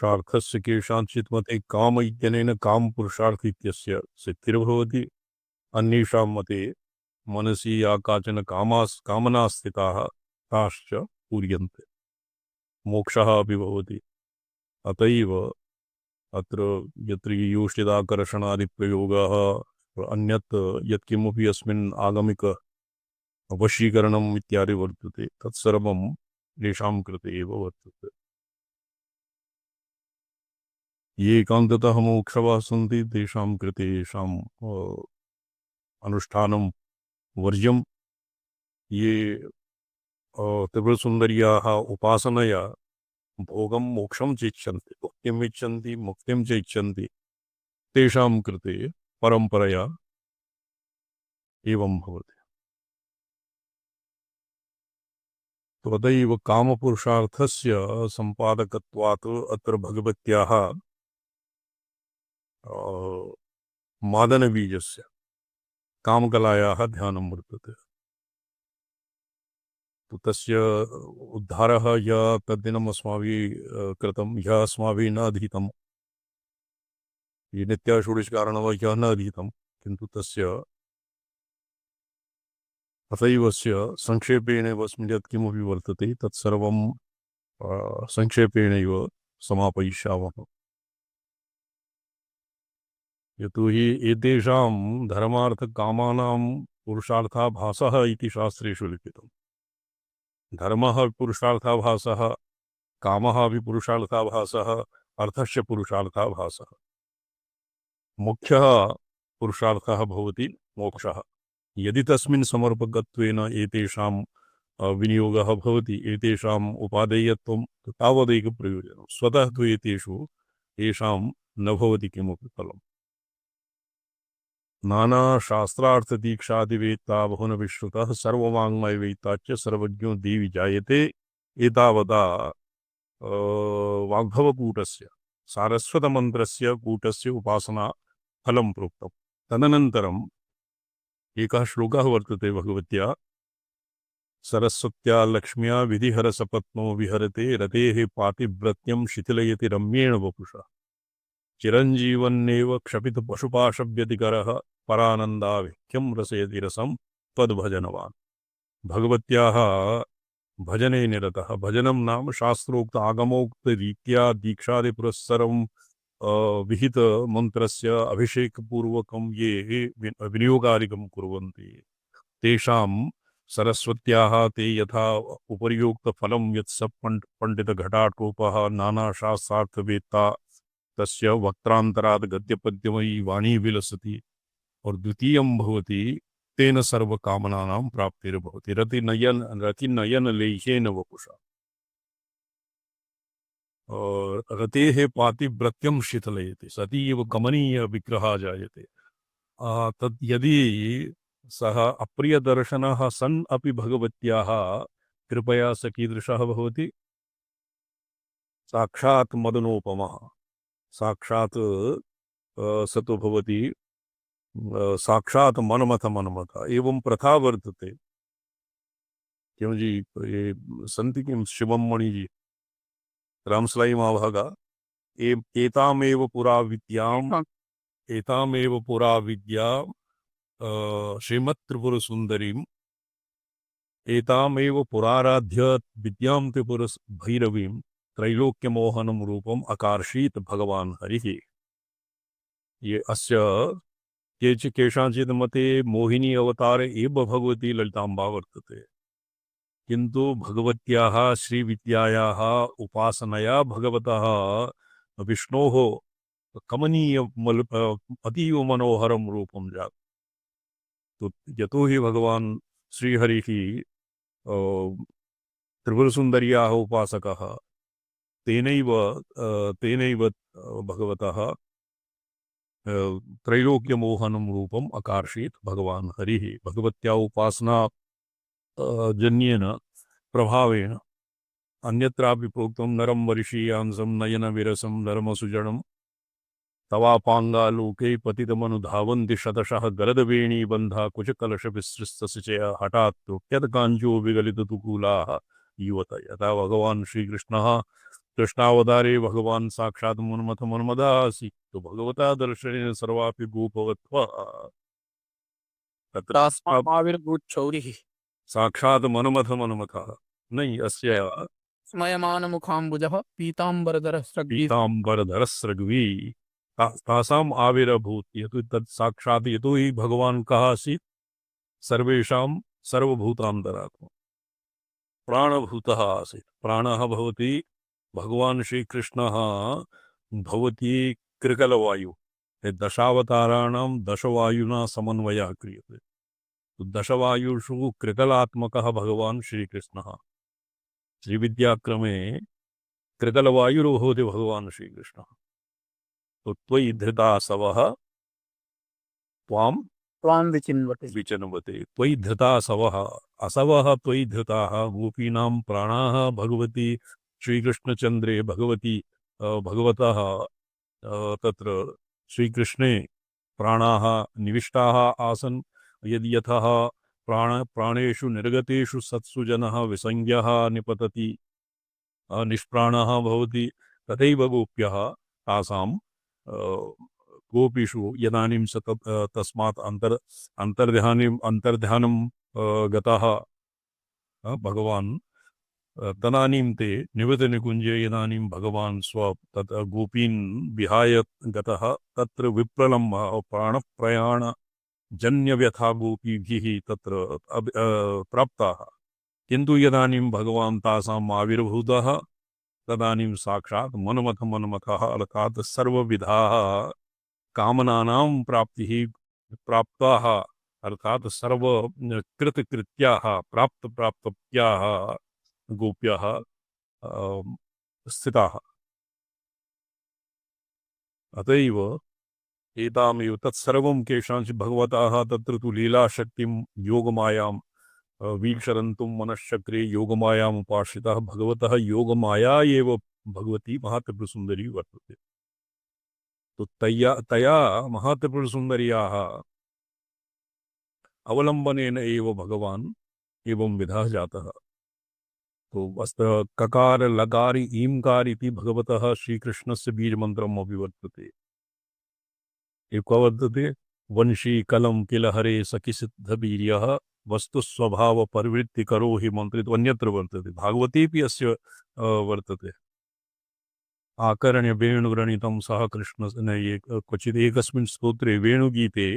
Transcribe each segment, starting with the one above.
कामपुरुषार्थस्य केषाञ्चित् मते काम इत्यनेन कामपुरुषार्थ इत्यस्य सिद्धिर्भवति। अन्येषां मते मनसि या काचन कामना स्थिताः ताश्च पूर्यन्ते, मोक्षः अपि भवति। अत एव अत्र यत्र योषिताकर्षणादिप्रयोगः अन्यत् यत्किमपि अस्मिन् आगमिक वशीकरणम् इत्यादि वर्तते तत्सर्वं तेषां कृते एव वर्तते। ये एकान्ततः मोक्षवाः सन्ति तेषां कृते येषाम् अनुष्ठानं वर्ज्यं। ये त्रिपुरसुन्दर्याः उपासनया भोगं मोक्षं च इच्छन्ति, भुक्तिम् इच्छन्ति, मुक्तिं च इच्छन्ति, तेषां कृते परम्परया एवं भवति। तदैव कामपुरुषार्थस्य सम्पादकत्वात् अत्र भगवत्याः मादनबीजस्य कामकलायाः ध्यानं वर्तते। तो तस्य उद्धारः यः तद्दिनम् अस्माभिः कृतं, यः अस्माभिः न अधीतं, ये नित्याषोडशकारणवः यः न अधीतं, किन्तु तस्य तथैव अस्य संक्षेपेणैव अस्मिन् यत्किमपि वर्तते तत्सर्वं संक्षेपेणैव समापयिष्यामः। यतोहि एतेषां धर्मार्थकामानां पुरुषार्थाभासः इति शास्त्रेषु लिखितम्। धर्मः पुरुषार्थाभासः, कामः अपि पुरुषार्थाभासः, अर्थस्य पुरुषार्थाभासः। मुख्यः पुरुषार्थः भवति मोक्षः। यदि तस्मिन् समर्पकत्वेन एतेषां विनियोगः भवति, एतेषाम् उपादेयत्वं तावदेव प्रयोजनं। स्वतः तु एतेषु येषां न भवति किमपि फलम्। नानाशास्त्रार्थदीक्षादिवेत्ता बहुनविश्रुतः सर्ववाङ्मयवेत्ता च सर्वज्ञो देवि जायते। एतावता वाग्भवकूटस्य सारस्वतमन्त्रस्य कूटस्य उपासना फलं प्रोक्तम्। तदनन्तरम् एकः श्लोकः वर्तते भगवत्या, सरस्वत्या लक्ष्म्या विधिहरसपत्नो विहरते रतेः पातिव्रत्यं शिथिलयति रम्येण वपुषा चिरञ्जीवन्नेव क्षपित पशुपाशव्यतिकरः परानन्दाभिख्यं रसयति रसं त्वद्भजनवान्। भगवत्याः भजने निरतः, भजनं नाम शास्त्रोक्त आगमोक्त रीत्या दीक्षादि पुरस्सरं विहित मंत्रस्य अभिषेकपूर्वकं ये विनियोगादिकं कुर्वन्ति तेषां सरस्वत्याः ते यथा उपर्युक्त फलं यत् पंडितघटाटोपः नानाशास्त्रार्थवेत्ता तस्य वक्त्रान्तरात् गद्यपद्यमयी वाणी विलसति। और द्वितीयं भवति तेन सर्वकामनानां प्राप्तिर्भवति रतिनयन लेह्येन वपुषा। और रतेः पातिव्रत्यं शिथिलयति, सतीव कमनीय विग्रहः जायते। तद् यदि सः अप्रियदर्शनः सन् अपि भगवत्याः कृपया स कीदृशः भवति, साक्षात् मदनोपमः, साक्षात् स तु भवति साक्षात् मनमथ एवं प्रथा वर्तते। क्यों जी, ये संति किं शिवम मणि जी रामसलाई महाभागा एतामेव पुरा विद्याम एतामेव पुरा विद्या श्रीमत्त्रिपुर सुंदरीम एतामेव पुराराध्य विद्यां त्रिपुर भैरवीं त्रैलोक्य मोहनम रूपम आकर्षीत भगवान हरिः। ये अस्य केषांचित् मते मोहिनी अवतार एव भगवती ललितांबा वर्तते, किंतु भगवत्याः श्रीविद्यायाः उपासनया भगवतः विष्णोः कमनीय अतीव मनोहरं रूपं जातं। तो यतो हि भगवान् श्रीहरिः त्रिपुरसुन्दर्याः उपासकः, तेनैव भगवतः त्रैलोक्यमोहनं रूपम् आकर्षीत भगवान् हरिः। भगवत्या उपासना जन्येन प्रभावेण अन्यत्रापि प्रोक्तं नरं वर्षीयांसं नयन विरसं नरमसुजनं तवापाङ्गालोके पतितमनुधावन्ति शतशः गरदवेणी बन्धा कुचकलश विसृस्तसिचया हठात् यत्काञ्चो विगलिततुकूलाः युवत। यथा भगवान् श्रीकृष्णः कृष्णावतारे भगवान साक्षात मन्मथ मन्मदा आसीत् तो भगवता दर्शनेन सर्वापि गोपवत्वा तत्र तास्माविर्भूच्छौरिः साक्षात मन्मथ मन्मथः नहीं अस्य स्मयमानमुखाम्बुजः पीताम्बरधरः स्रग्वी पीताम्बरधरस्रग्वी तासाम आविर्भूत यतो तत् साक्षात यतो ही भगवान कः आसीत् सर्वेषां सर्वभूतान्तरात्मा प्राणभूतः आसीत् प्राणः भवति भगवान श्रीकृष्णः भवति कृकलवायु दशावताराणां दशवायुना समन्वयः क्रियते तो दशवायुषु कृकलात्मकः भगवान श्रीकृष्णः श्रीविद्याक्रमे कृकलवायुरो भवति भगवान श्रीकृष्णः तो त्वयि धृतासवः त्वां त्वां विचिन्वते विचन्वते त्वयि धृतासवः असवः त्वयि धृताः गोपीनां प्राणाः भगवती श्रीकृष्णचन्द्रे भगवती भगवतः तत्र श्रीकृष्णे प्राणाः निविष्टाः आसन् यदि यतः प्राणेषु निर्गतेषु सत्सु जनः विसंज्ञः निपतति निष्प्राणः भवति तथैव गोप्यः तासां गोपीषु यदानीं तस्मात् अन्तर्ध्यानं गतः भगवान् तदानीं ते निवृत्तनिकुञ्जे यदानीं भगवान् तत् गोपीन् विहाय गतः तत्र विप्रलम्ब प्राणप्रयाण जन्यव्यथा गोपीभिः तत्र प्राप्ताः किन्तु यदानीं भगवान् तासाम् आविर्भूतः तदानीं साक्षात् मन्मथः अर्थात् सर्वविधाः कामनानां प्राप्तिः प्राप्ताः अर्थात सर्व कृतकृत्याः प्राप्तप्राप्त्याः गोप्यः स्थिताः अतएव एतामेव तत्सर्वं केषाञ्चित् भगवतः तत्र तु लीलाशक्तिं योगमायां वीक्षरन्तुं मनश्चक्रे योगमायामुपाश्रितः भगवतः योगमाया एव भगवती महात्रिपुरसुन्दरी वर्तते तो तया महात्रिपुरसुन्दर्याः अवलंबनेन एव भगवान एवं विधा जातः तो वस्त ककार लकार ईमकार इति भगवतः श्रीकृष्णस्य बीजमन्त्रम् अपि वर्तते एको वर्तते वंशी कलम किल हरे सखि सिद्धवीर्यः वस्तु स्वभाव प्रवृत्ति करो हि मंत्रित अन्यत्र वर्तते भागवतेऽपि अस्य वर्तते आकर्ण्य वेणुव्रणितं सह कृष्ण क्वचित् एकस्मिन् स्तोत्रे वेणुगीते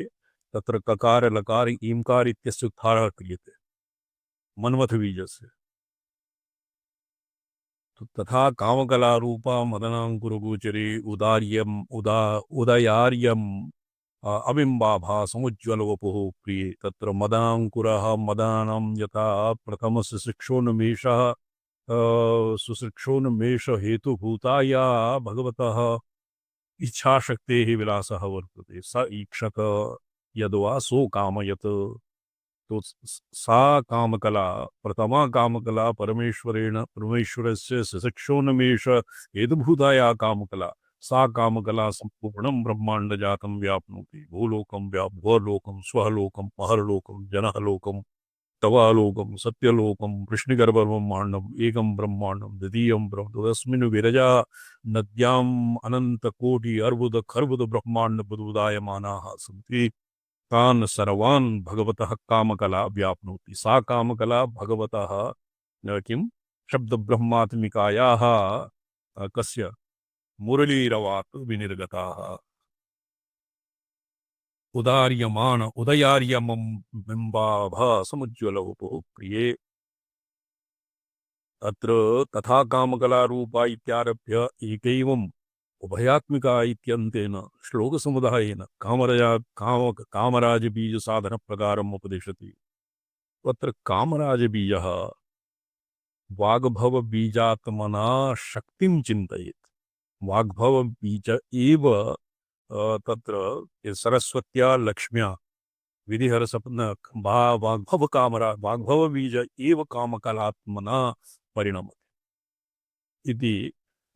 तत्र ककार लकार ईमकार इत्यस्य उद्धारः क्रियते मन्मथबीजस्य तो तथा कामकलारूपा मदनाङ्कुरगोचरे उदयार्यम् अबिम्बाभा समुज्ज्वलवपुः प्रिये तत्र मदाङ्कुरः मदानां यथा प्रथमशिशिक्षोन्मेषः सुशिक्षोन्मेष हेतुभूताया भगवतः इच्छाशक्तेः विलासः वर्तते स ईक्षत यद्वा सो कामयत तो सा कामकला प्रथमा कामकला परमेश्वरस्य सशिक्षोन्मेष हेतुभूताया कामकला सा कामकला संपूर्णं ब्रह्मांड जातं व्याप्नोति भूलोकं भुवर्लोकं स्वलोकं महर्लोकं जनहलोकं तवालोकं सत्यलोकं वृष्णिगर्भब्रह्माण्डम् एकं ब्रह्माण्डं द्वितीयं ब्रह्म तस्मिन् विरजा नद्याम् अनन्तकोटि अर्बुद खर्बुद ब्रह्माण्ड बुदुदायमानाः सन्ति तान् सर्वान् भगवतः कामकला व्याप्नोति सा कामकला भगवतः किं शब्दब्रह्मात्मिकायाः कस्य मुरलीरवात् विनिर्गताः उदयार्यमं बिम्बाभा समुज्ज्वलवपुः प्रिये अत्र तथा कामकलारूपा इत्यारभ्य एकैवम् उभयात्मिका इत्यन्तेन श्लोकसमुदायेन कामराजबीजसाधनप्रकारम् उपदिशति तत्र कामराजबीजः वाग्भवबीजात्मना शक्तिं चिन्तयेत् वाग्भवबीज एव तत्र सरस्वत्या लक्ष्म्या विधिहरसपत्न वाग्भवबीज एव कामकलात्मना परिणमति इति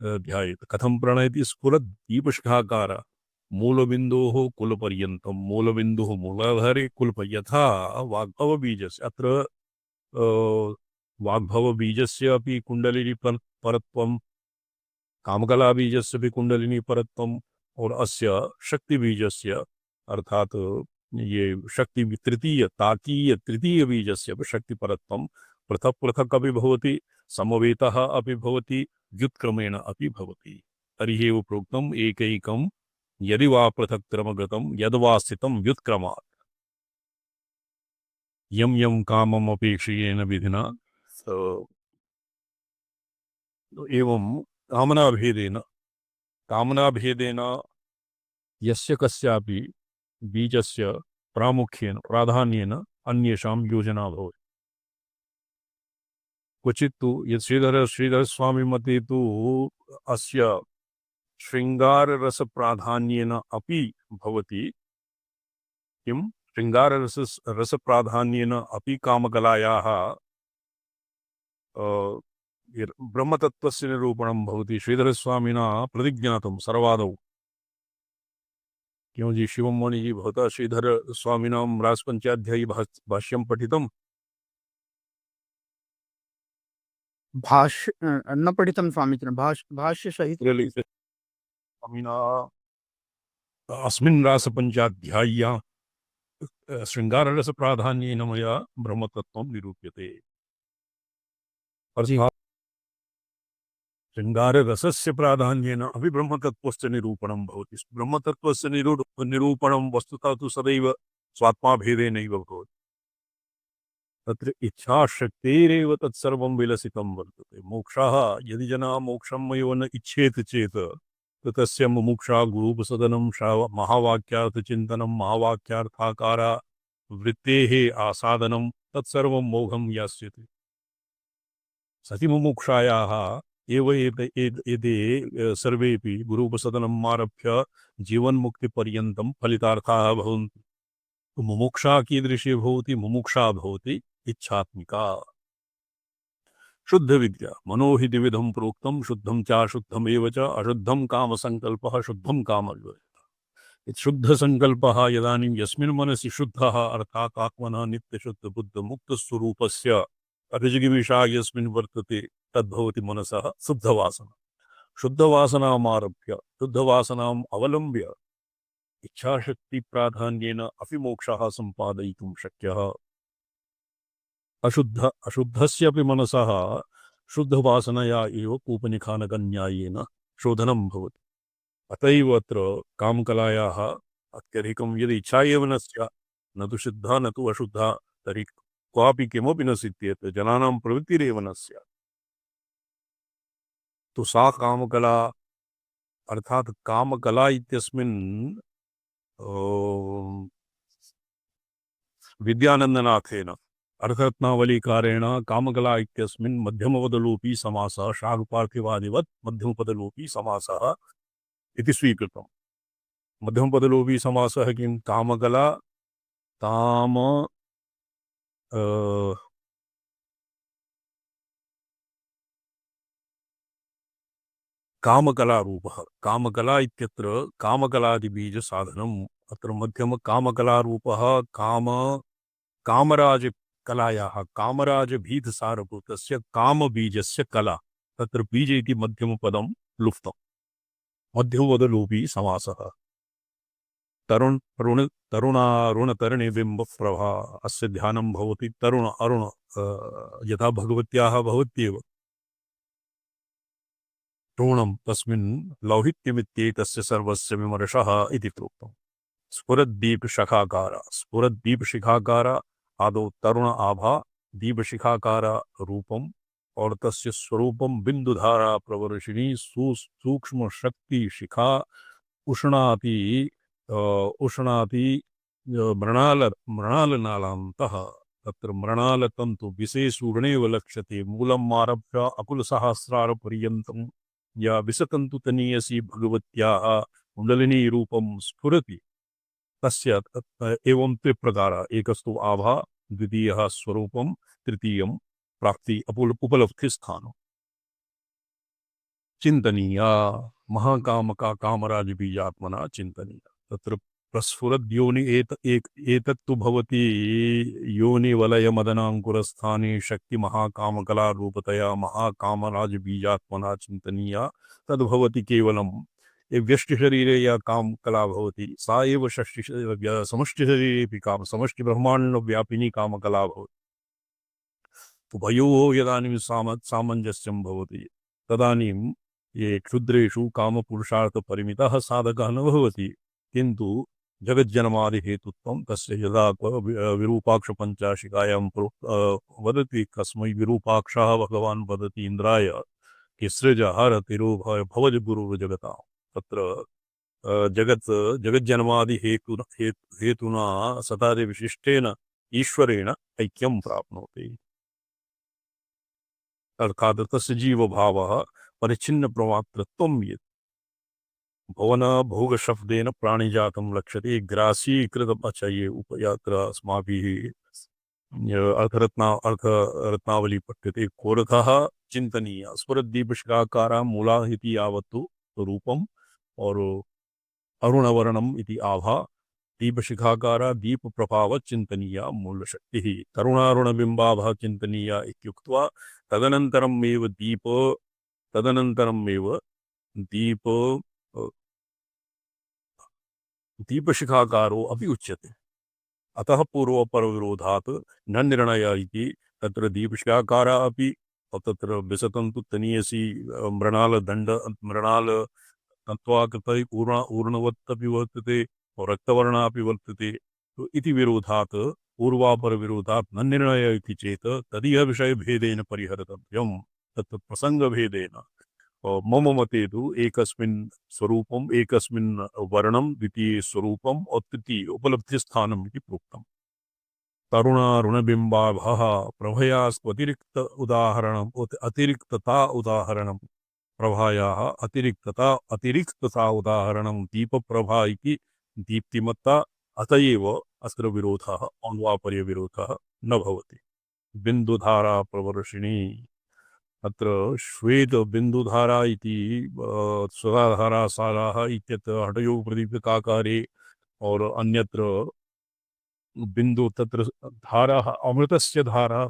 ध्यायेत् कथं प्रणयति स्फुरद्दीपशिखाकार मूलबिन्दोः कुलपर्यन्तं मूलबिन्दुः मूलाधारे कुलप यथा वाग्भवबीजस्य अत्र वाग्भवबीजस्य अपि कुण्डलिनी परत्वं कामकला बीजस्य भी कुंडलिनी परत्वम और अस्य शक्ति बीजस्य अर्थात ये शक्ति तृतीय ताकीय तृतीय बीजस्य शक्ति परत्वम पृथक पृथक अपि भवति समवेतः अपि भवति व्युत्क्रमेण अपि भवति तर्हि एव प्रोक्तम् एकैकं यदि वा पृथक्त्रमगतं यद्वा स्थितं व्युत्क्रमात् यं यं कामम् अपेक्षयेन विधिना एवं कामनाभेदेन यस्य कस्यापि बीजस्य प्रामुख्येन प्राधान्येन अन्येषां योजना भवति क्वचित् तु यत् श्रीधर स्वामी मते तु अस्य शृङ्गाररस प्राधान्येन अपि भवति किं रस प्राधान्येन अपि कामकलायाः ब्रह्मतत्त्वस्य निरूपणं भवति श्रीधरस्वामिना प्रतिज्ञातं सर्वादौ क्यों जी शिवमणि जी भवता श्रीधर स्वामिनां राजपंचाध्यायी भाष्यं पठितं भाष्य न पठितं स्वामिनः भाष्य सहित स्वामिना अस्मिन् रासपञ्चाध्याय्यां शृङ्गाररस प्राधान्येन मया ब्रह्मतत्त्वं निरूप्यते शृङ्गाररसस्य प्राधान्येन अपि ब्रह्मतत्त्वस्य निरूपणं भवति ब्रह्मतत्त्वस्य निरूपणं वस्तुतः तु सदैव स्वात्माभेदेनैव भवति तत्र इच्छाशक्तेरेव तत्सर्वं विलसितं वर्तते मोक्षः यदि जनाः मोक्षम् एव न इच्छेत चेत् तस्य मुमुक्षा गुरूपसदनं महावाक्यार्थचिन्तनं महावाक्यार्थाकार वृत्तेः आसादनं तत्सर्वं मोघं यास्यति सति मुमुक्षायाः एव एते सर्वेपि गुरूपसदनम् आरभ्य जीवन्मुक्तिपर्यन्तं फलितार्थाः भवन्ति मुमुक्षा कीदृशी भवति मुमुक्षा भवति इच्छात्मिका शुद्ध विद्या मनो हि द्विविधं प्रोक्तं शुद्धं च अशुद्धमेव च अशुद्धं कामसंकल्पः शुद्धं कामविवर्जितः शुद्ध संकल्पः यदानीं यस्मिन् मनसि शुद्धः अर्थात् आत्मनः नित्यशुद्ध बुद्ध मुक्त स्वरूपस्य अभिजिगिमिषा यस्मिन् वर्तते तद्भवति मनसः शुद्धवासना शुद्धवासनामारभ्य शुद्धवासनाम् अवलम्ब्य इच्छाशक्ति प्राधान्येन अपि मोक्षः सम्पादयितुं शक्यः अशुद्धस्यपि मनसः शुद्धवासनया एव कूपनिखानकन्यायेन शोधनं भवति अतएव अत्र कामकलायाः अत्यधिकं यदि इच्छा एव न स्यात् न तु शुद्धा न तु अशुद्धा तर्हि क्वापि किमपि न सिद्ध्येत् जनानां प्रवृत्तिरेव न स्यात् तो सा कामकला अर्थात कामकला इत्यस्मिन् विद्यानन्दनाथेन अर्थरत्नावलीकारेण कामकला इत्यस्मिन् मध्यमपदलोपी समासः शार्ङ्गपार्थिवादिवत् मध्यमपदलोपी समासः इति स्वीकृतम् मध्यमपदलोपी समासः किं कामकला कामकला रूपः कामकला इत्यत्र कामकलादिबीज साधनम् अत्र मध्यम कामकला रूपः कामराज कलायाः कामराज भीत सारभूतस्य कामबीजस्य कला तत्र बीज इति मध्यमपदं लुप्तम् मध्यमपदलोपी समासः तरुणारुण बिंब प्रभा अस्य ध्यानं भवति तरुण अरुण यथा भगवत्याः भवत्येव तृणं तस्मिन् लौहित्यमित्येतस्य सर्वस्य विमर्शः इति प्रोक्तम् स्फुरद्दीपशिखाकार आदौ तरुण आभा दीपशिखाकार रूपम और तस्य स्वरूपम बिंदुधारा प्रवर्षिणी सूक्ष्म शक्ति शिखा उष्णाति मृणालनालान्तः तत्र मृणालतन्तु विशेषूर्णेव लक्ष्यते मूलम् आरभ्य अकुलसहस्रारपर्यन्तं या विसतन्तुतनीयसी भगवत्याः कुण्डलिनी रूपं स्फुरति तस्य एवं त्रिप्रकार एकस्तु आभा द्वितीयः स्वरूपं तृतीयं प्राप्ति उपलब्धि स्थानं चिन्तनीया महाकामका कामराज बीजात्मना चिन्तनीया तत्र प्रस्फुरद्योनि एतत्तु भवति योनिवलयमदनाङ्कुरस्थाने शक्तिमहाकामकलारूपतया महाकामराजबीजात्मना चिन्तनीया तद्भवति केवलम्। ये व्यष्टिशरीरे या काम कला भवति सा एव समष्टिशरीरेऽपि काम समष्टिब्रह्माण्डव्यापिनी कामकला भवति। उभयोः यदानीं सामञ्जस्यं भवति तदानीं ये क्षुद्रेषु कामपुरुषार्थपरिमितः साधकः न भवति, किन्तु जगज्जन्मादिहेतुत्वं तस्य यदा विरूपाक्षपञ्चाशिकायां वदति कस्मै विरूपाक्षः भगवान् वदति इन्द्राय कि सृज हर तिरोभय भवज गुरुर्जगतां। तत्र जगज्जन्मादि हेतुना सतादि विशिष्टेन ईश्वरेण ऐक्यं प्राप्नोति। अर्थात् तस्य जीवभावः परिच्छिन्न प्रमात्रत्वं यत् भवन भोग शब्देन प्राणिजातं लक्ष्यते ग्रासीकृतम् ये उपयात्र अस्माभिः अर्थरत्नावली पठ्यते कोरथः चिन्तनीय स्फुरद्दीपशिखाकारा मूला इति यावत्तु रूपम् और अरुणवर्णम् इति आभा दीपशिखाकारा दीपप्रभाव चिन्तनीया मूलशक्तिः तरुणारुणबिम्बाभः चिन्तनीया इत्युक्त्वा तदनन्तरमेव दीपशिखाकारो अपि उच्यते। अतः पूर्वपरविरोधात् न निर्णय इति तत्र दीपशिखाकारा अपि तत्र विसतन्तु तनीयसी मृणाल तत्त्वाकृतै ऊर्णवत् वर्तते और रक्तवर्णा अपि वर्तते। तो इति विरोधात् पूर्वापरविरोधात् न निर्णय इति चेत् तदीय विषयभेदेन परिहर्तव्यम्। तत्र प्रसङ्गभेदेन मम मते तु एकस्मिन् स्वरूपम् एकस्मिन् वर्णं द्वितीये स्वरूपम् और तृतीये उपलब्धिस्थानम् इति प्रोक्तम्। तरुणारुणबिम्बाभः प्रभयास्त्वतिरिक्त उदाहरणम् अतिरिक्तता उदाहरणम् प्रभायाः अतिरिक्तता उदाहरणं दीपप्रभा इति दीप्तिमत्ता। अतएव अत्र विरोधः औन्वापर्यविरोधः न भवति। बिन्दुधारा प्रवर्षिणी अत्र श्वेत बिन्दुधारा इति स्वधाधारा साराः इत्यत्र हठयोगप्रदीपकाकारे और अन्यत्र बिन्दु तत्र धारा अमृतस्य धारा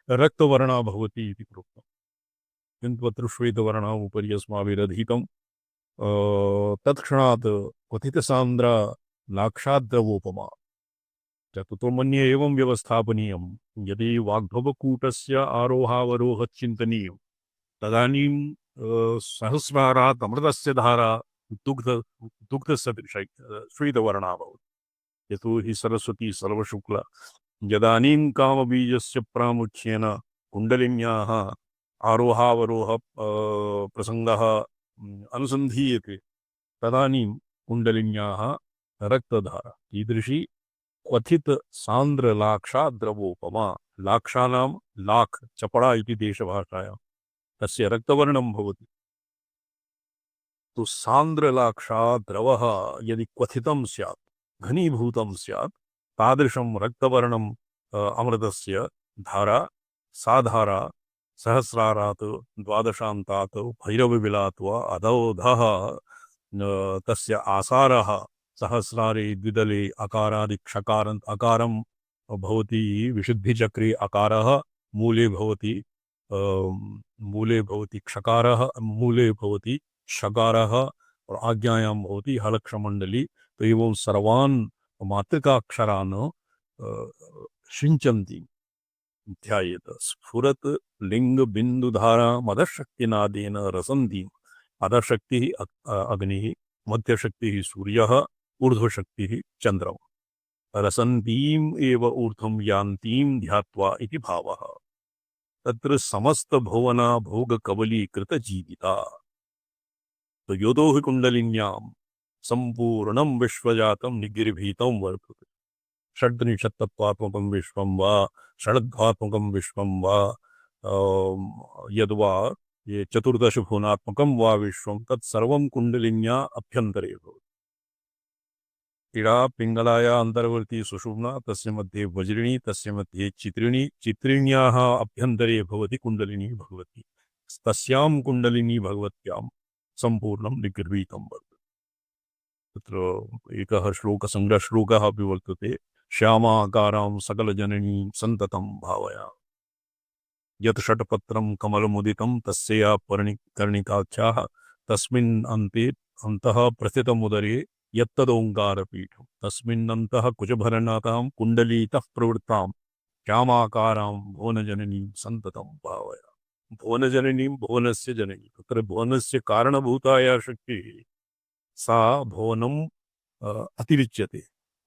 रक्तवर्णा भवति इति प्रोक्तम्, किन्तु अत्र श्वेतवर्णा उपरि अस्माभिरधीतं। तत्क्षणात् क्वथितसान्द्रा लाक्षाद्रवोपमा तो मन्ये एवं व्यवस्थापनीयं यदि वाग्भवकूटस्य आरोहावरोह चिन्तनीयं तदानीं सहस्रारात् अमृतस्य धारा दुग्धसदृश श्वेतवर्णा भवति। यतो हि सरस्वती सर्वशुक्ला यदानीं कामबीजस्य प्रामुख्येन कुण्डलिन्याः आरोहावरोह प्रसङ्गः अनुसन्धीयते तदानीं कुण्डलिन्याः रक्तधारा कीदृशी क्वथित सांद्र लाक्षा द्रवोपमा। लाक्षानां लाख चपड़ा इति देशभाषायां तस्य रक्तवर्णं भवति। तो सांद्र लाक्षा द्रवः यदि क्वथितं स्यात् घनीभूतं स्यात् तादृशं रक्तवर्णं अमृतस्य धारा सा धारा सहस्रारात् द्वादशान्तात् भैरवविलात् वा अधोधः तस्य आसारः सहस्रारे द्विदले अकारादिक्षकार अकारं भवति विशुद्धिचक्रे अकारः मूले भवति क्षकारः मूले भवति षकारः और आज्ञायां भवति हलक्षमण्डली। तो एवं सर्वान् मातृकाक्षरान् सिञ्चन्ति ध्यायेत। स्फुरत् लिंग बिन्दुधारा मदशक्तिनादेन रसन्तीम्। अधशक्तिः अग्निः, मध्यशक्तिः सूर्यः, ऊर्ध्वशक्तिः चन्द्रमा। रसन्तीम् एव ऊर्ध्वं यान्तीं ध्यात्वा इति भावः। तत्र समस्त भुवना भोग कबलीकृत जीविता। तो योदो हि कुण्डलिन्यां सम्पूर्णं विश्वजातं निगृहीतं वर्तते। षड्त्रिंशत्तत्त्वात्मकं विश्वं वा षड्ध्वात्मकं विश्वं वा यद्वा ये चतुर्दश भुवनात्मकं वा विश्वं तत्सर्वं कुण्डलिन्या अभ्यन्तरे भवति। इडा पिङ्गलाया अन्तर्वर्ती सुषुम्ना तस्य मध्ये वज्रिणी तस्य मध्ये चित्रिणी चित्रिण्याः अभ्यन्तरे भवति कुण्डलिनी भगवती। तस्यां कुण्डलिनी भगवत्यां सम्पूर्णं निगृहीतं वर्तते। तत्र एकः सङ्ग्रहश्लोकः अपि वर्तते। श्यामाकारां सकलजननीं सन्ततं भावया, यत् षट्पत्रं कमलमुदितं तस्या कर्णिकाख्याः, तस्मिन् अन्ते अन्तः प्रस्थितमुदरे यत्तदोङ्कारपीठं, तस्मिन्नन्तः कुचभरनाथां कुण्डलीतः प्रवृत्तां श्यामाकारां भुवनजननीं सन्ततं भावया। भुवनजननीं, भुवनस्य जननी, तत्र भुवनस्य कारणभूता या शक्तिः सा भुवनम् अतिरिच्यते।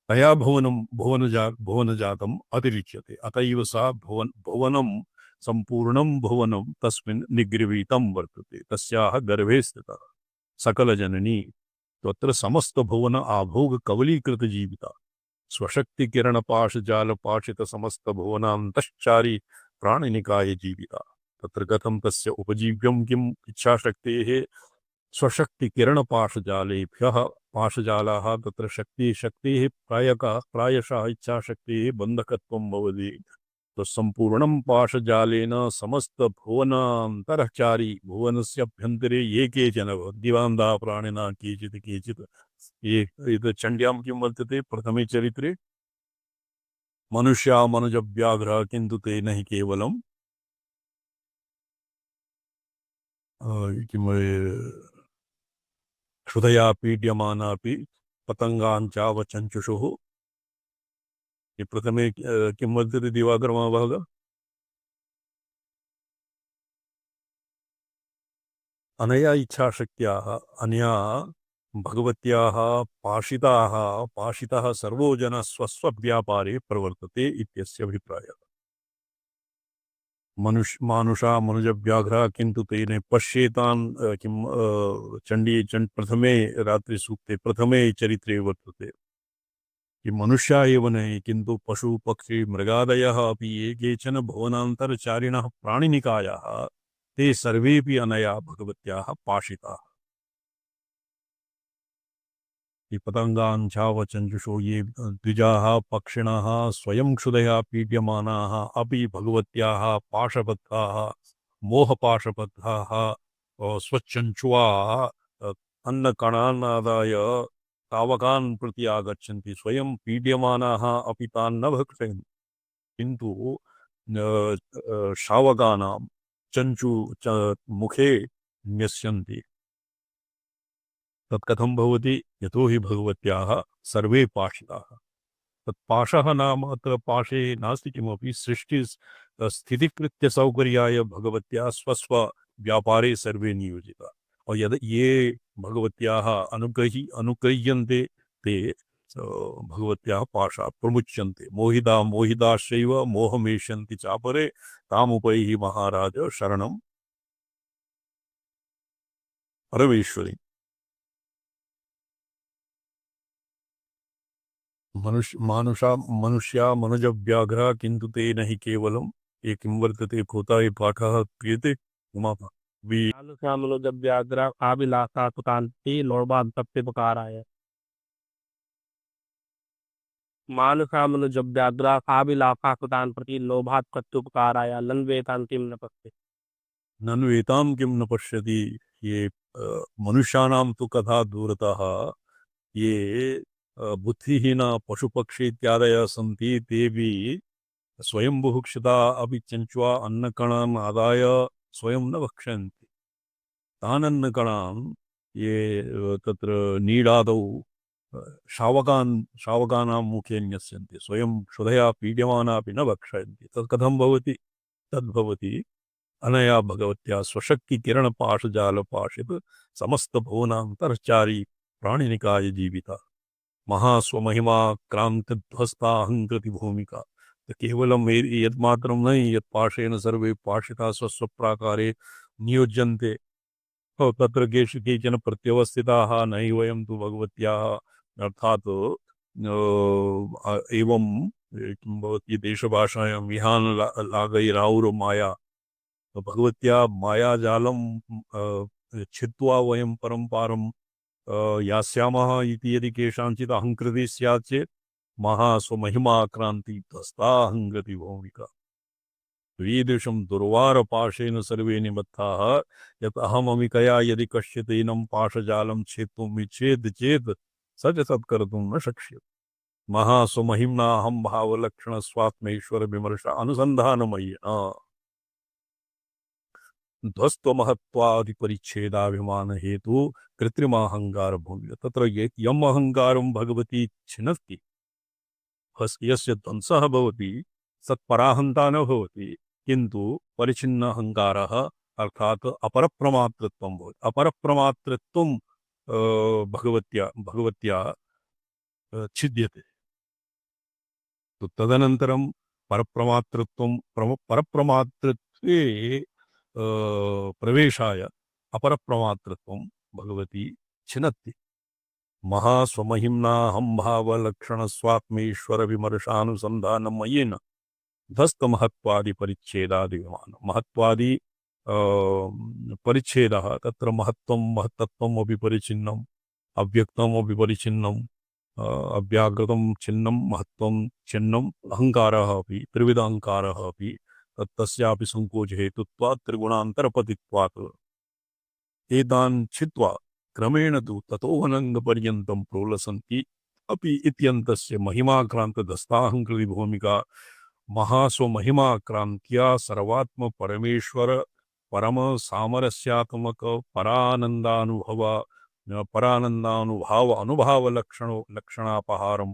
तया भुवनजातम् अतिरिच्यते। अत एव सा भुवनं सम्पूर्णं भुवनं तस्मिन् निगृहीतं वर्तते, तस्याः गर्भे स्थिता सकलजननी। तत्र समस्तभुवन आभोग कवलीकृत जीविता, स्वशक्ति किरण पाश जाल पाशित समस्त भुवनान्तश्चारी प्राणिनिकाय जीविता। तत्र कथं तस्य उपजीव्यं किम् इच्छाशक्तेः स्वशक्ति किरण पाशजालेभ्यः, पाशजालाः तत्र शक्तेः प्रायशः इच्छाशक्तेः बन्धकत्वं भवति। तो सम्पूर्णं पाशजालेन समस्त भुवनान्तरचारी, भुवनस्य अभ्यन्तरे ये केचन दिवान्दा प्राणिना केचित् ये चण्ड्यां किं वर्तते प्रथमे चरित्रे, मनुष्या मनुजव्याघ्रः किन्तु ते न हि केवलं किं क्षुधया पीड्यमानापि पतङ्गाञ्चावचञ्चुषुः। ये प्रथमे किं वर्तते दिवाकरमहाभाग, अनया इच्छाशक्त्याः अनया भगवत्याः पाशितः सर्वो जनः स्वस्वव्यापारे प्रवर्तते इत्यस्य अभिप्रायः। मानुषा मनुजव्याघ्रः किन्तु ते न पश्येतान् प्रथमे रात्रिसूक्ते प्रथमे चरित्रे वर्तते कि मनुष्या एव न किन्तु पशु पक्षी मृगादयः अपि ये केचन भुवनान्तरचारिणः प्राणिनिकायाः ते सर्वेपि अनया भगवत्याः पाशिताः। ये पतङ्गाञ्छावचञ्जुषो ये द्विजाः पक्षिणः स्वयं क्षुधया पीड्यमानाः अपि भगवत्याः पाशबद्धाः मोहपाशबद्धाः स्वचञ्चुवाः अन्नकणान् आदाय तावकान् प्रति आगच्छन्ति, स्वयं पीड्यमानाः अपि तान् न भक्षयन्ति, किन्तु शावकानां चञ्चु मुखे न्यस्यन्ति। तत्कथं भवति, यतो हि भगवत्याः सर्वे पाशिताः। तत्पाशः नाम अत्र पाशे नास्ति किमपि, सृष्टि स्थितिकृत्य सौकर्याय भगवत्याः स्वस्व व्यापारे सर्वे नियोजिता। और यद ये भगवत्याः अनुगृह्यन्ते ते भगवत्याः पाशा प्रमुच्यन्ते। मोहिदाश्चैव मोहमेष्यन्ति चापरे तामुपैहि महाराज शरणं परमेश्वरी। मनुष्या मनुजव्याघ्रः किन्तु ते न हि केवलं, ये किं वर्तते कोता ये पाठः क्रियते उमापा व्याघ्र आविलासा सुतान्ति लोभान्तप्यपकाराय। मानुषामनुजव्याघ्र आविलासा सुतान् प्रति लोभात् प्रत्युपकाराय लन्वेतान्तिं न पश्यति। नन्वेतां किं न पश्यति। ये मनुष्याणां तु कथा दूरतः, ये बुद्धिहीना पशुपक्षी इत्यादयः सन्ति ते भी स्वयं बुभुक्षिता अपि चञ्च्वा अन्नकणान् आदाय स्वयं न भक्षन्ति। तान् अन्नकणान् ये तत्र नीडादौ शावकानां मुखे न्यस्यन्ति, स्वयं क्षुधया पीड्यमानापि न भक्षयन्ति। तत् कथं भवति? तद्भवति अनया भगवत्या स्वशक्ति किरण पाशजाल पाशित समस्त भुवनान्तरचारी प्राणिनिकाय जीविता महास्वमहिमा क्रांति ध्वस्ता अहंकृति भूमिका। तो केवलं यत्मात्रं न यत् पाशेन सर्वे पाशिता स्वस्वप्राकारे नियोज्यन्ते। तत्र केचन प्रत्यवस्थिताः नहि वयं तु भगवत्याः अर्थात् एवं किं भवति देशभाषायां विहान लागैराउर माया, भगवत्या मायाजालं छित्त्वा वयं परम्पारं यास्यामः इति यदि केषाञ्चित् अहङ्कृतिः स्यात् चेत् महास्वमहिमा क्रान्ति ध्वस्ताहङ्कृति भौमिका। ईदृशं दुर्वारपाशेन सर्वे निबद्धाः यत् अहममिकया यदि कश्चित् एनं पाशजालं छेत्तुम् इच्छेत् चेत् स च तत्कर्तुं न शक्ष्यते। महास्वमहिम्नाहं भावलक्षण स्वात्मेश्वर विमर्श अनुसंधानमय्येन ध्वस्तमहत्वादिपरिच्छेदाभिमान हेतु कृत्रिमाहंकार भूमि तत्र यम अहंकारं भगवती छिनत्ति यस्य ध्वंसः भवति सत्पराहन्ता न भवति किन्तु परिच्छिन्न अहंकारः अर्थात अपरप्रमातृत्वं भवति अपरप्रमातृत्वं भगवत्या छिद्यते। तो तदनन्तरं परप्रमातृत्वं परप्रमातृत्वे प्रवेशाय अपरप्रमातृत्वं भगवती छिनत्ति। महास्वमहिम्नाहं भावलक्षण स्वात्मेश्वर विमर्शानुसंधानमयेन धस्तमहत्वादिपरिच्छेदादिगमान महत्वादि परिच्छेदः तत्र महत्त्वं महत्तत्वम् अपि परिच्छिन्नम् अव्यक्तम् अपि परिच्छिन्नम् अव्याकृतं छिन्नं महत्त्वं छिन्नम् अहङ्कारः अपि त्रिविध अहङ्कारः अपि तस्यापि संकोचहेतुत्वात् त्रिगुणान्तरपतित्वात् एतान् छित्त्वा क्रमेण तु ततोऽनङ्गपर्यन्तं प्रोलसन्ति अपि इत्यन्तस्य महिमाक्रान्तदस्ताहङ्कृति भूमिका महास्वमहिमाक्रान्त्या सर्वात्म परमेश्वर परम सामरस्यात्मक परानंदानुभाव अनुभाव लक्षणापहारम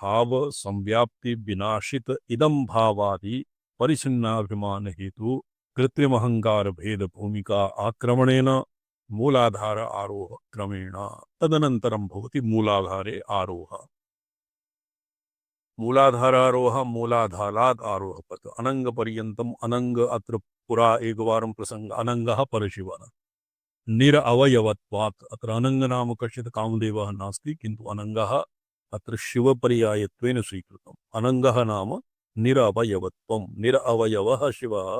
भाव संव्याप्ति विनाशित इदं भावादि परिचिन्नाभिमान हेतु कृत्रिम अहंकार भेद भूमिका आक्रमणेन मूलाधार आरोह क्रमेण तदनन्तरं भवति मूलाधारे आरोह मूलाधारारोह मूलाधारात् आरोह पथ अनंग पर्यन्तम् अनंग अत्र पुरा एकवारं प्रसंग अनंगः परशिवः निरअवयवत्वात् अत्र अनंग नाम कश्चित् कामदेवः नास्ति किन्तु अनंगः अत्र शिवपर्यायत्वेन स्वीकृतम् अनंगः नाम निरअवयवत्वं निरअवयवः शिवः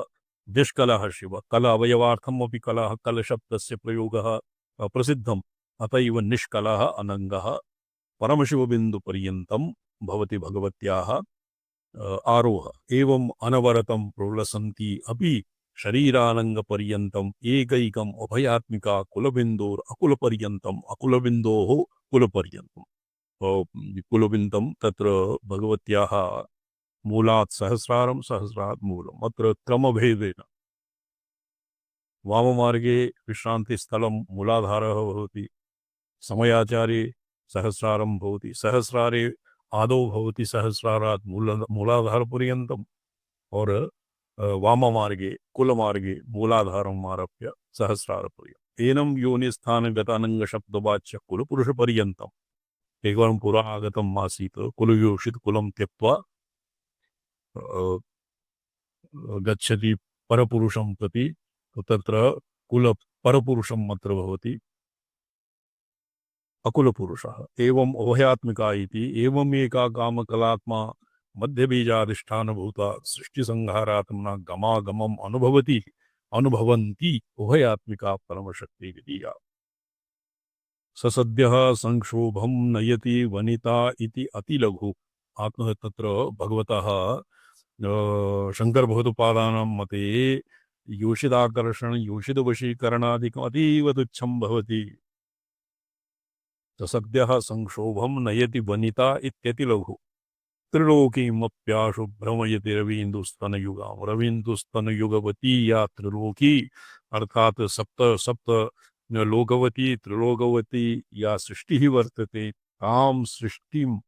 निष्कलः शिव कल अवयवार्थम् अपि कलः कलशब्दस्य प्रयोगः प्रसिद्धम् अत एव निष्कलः अनंगः परमशिवबिन्दुपर्यन्तं भवति भगवत्याः आरोह एवं अनवरतं प्रोलसन्ति अपि शरीरानङ्गपर्यन्तम् एकैकम् उभयात्मिका कुलबिन्दोर् अकुलपर्यन्तम् अकुलबिन्दोः कुलपर्यन्तम् कुलबिन्दं तत्र भगवत्याः मूलात् सहस्रारं सहस्रात् मूलम् अत्र क्रमभेदेन वाममार्गे विश्रान्तिस्थलं मूलाधारः भवति समयाचारे सहस्रारं भवति सहस्रारे आदौ भवति सहस्रारात् मूलाधारपर्यन्तम् और वाममार्गे कुलमार्गे मूलाधारम् आरभ्य सहस्रारपर्यन्तम् एनं योनिस्थानगतानङ्गशब्दवाच्य कुलपुरुषपर्यन्तम् एकवारं पुरा आगतम् आसीत् कुलयोषित कुलं त्यक्त्वा गच्छति परपुरुषं प्रति तत्र कुल परपुरुषम् अत्र भवति अकुलपुरुषः एवम् उभयात्मिका इति एवमेका कामकलात्मा मध्यबीजाधिष्ठानभूता सृष्टिसंहारात्मना गमागमम् अनुभवन्ति उभयात्मिका परमशक्ति विधिया स सद्यः संक्षोभं नयति वनिता इति अतिलघु आत्म तत्र भगवतः शङ्करभगवत्पादानां मते योषिदाकर्षण योषितवशीकरणादिकम् अतीव तुच्छं भवति सद्यः संक्षोभं नयति वनिता इत्यतिलघु त्रिलोकीमप्याशु भ्रमयति रवीन्दुस्तनयुगां रवीन्दुस्तनयुगवती या त्रिलोकी अर्थात सप्त सप्त लोकवती त्रिलोकवती या सृष्टिः वर्तते तां सृष्टिम्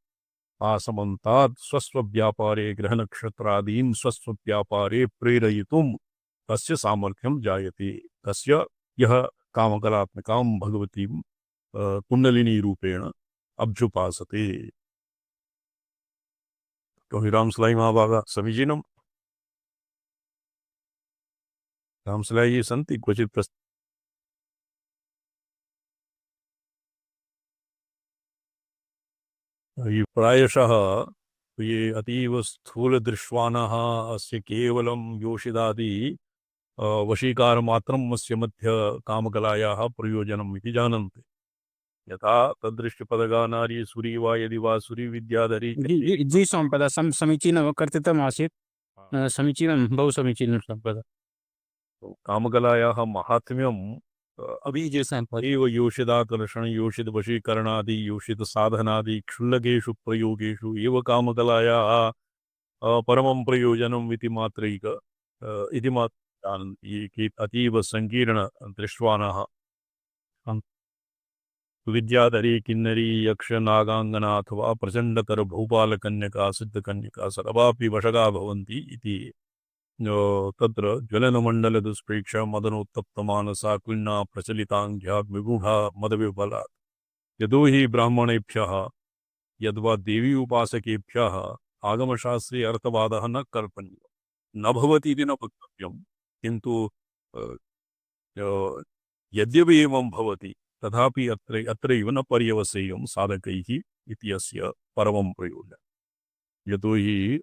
आसमन्तात् स्वस्वव्यापारे ग्रहनक्षत्रादीन् स्वस्वव्यापारे प्रेरयितुं तस्य सामर्थ्यं जायते तस्य यः कामकलात्मकां भगवतीं कुण्डलिनी रूपेण अभ्युपासते। रामसलाई महाभागा समीचीनं रामसलाई सन्ति क्वचित् प्रायशः ये अतीव स्थूलदृश्वानः अस्य केवलं योषिदादि वशीकारमात्रम् अस्य मध्य कामकलायाः प्रयोजनम् इति जानन्ति यथा तदृष्टिपदगानारी सुरी वा यदि वा सुरी विद्याधरी जी सम्पदा समीचीनं कर्तव्यम् आसीत् समीचीनं बहु समीचीनं सम्पदा कामकलायाः माहात्म्यं अभी जैसे एव योषिदाकर्षण योषित वशीकरणादि योषित साधनादि क्षुल्लकेषु प्रयोगेषु एव कामकलायाः परमं प्रयोजनम् इति मात्रैक इति जानन्ति कि अतीव संकीर्ण दृष्टवानः विद्याधरी किन्नरी यक्ष नागांगना अथवा प्रचंडतर भूपाल कन्यका सिद्ध कन्यका सर्वापि वशगा भवन्ति इति तत्र ज्वलनमण्डल दुष्प्रेक्षा मदनोत्तप्तमानसा कुल्ना प्रचलिताङ्घ्या विगूढा मदविफला यतो हि ब्राह्मणेभ्यः यद्वा देवी उपासकेभ्यः आगमशास्त्रे अर्थवादः न कल्पनीयो न भवति इति न वक्तव्यं किन्तु अ, अ, यद्यपि एवं भवति तथापि अत्रैव न पर्यवसेयं साधकैः इति अस्य परमं प्रयोजनं यतो हि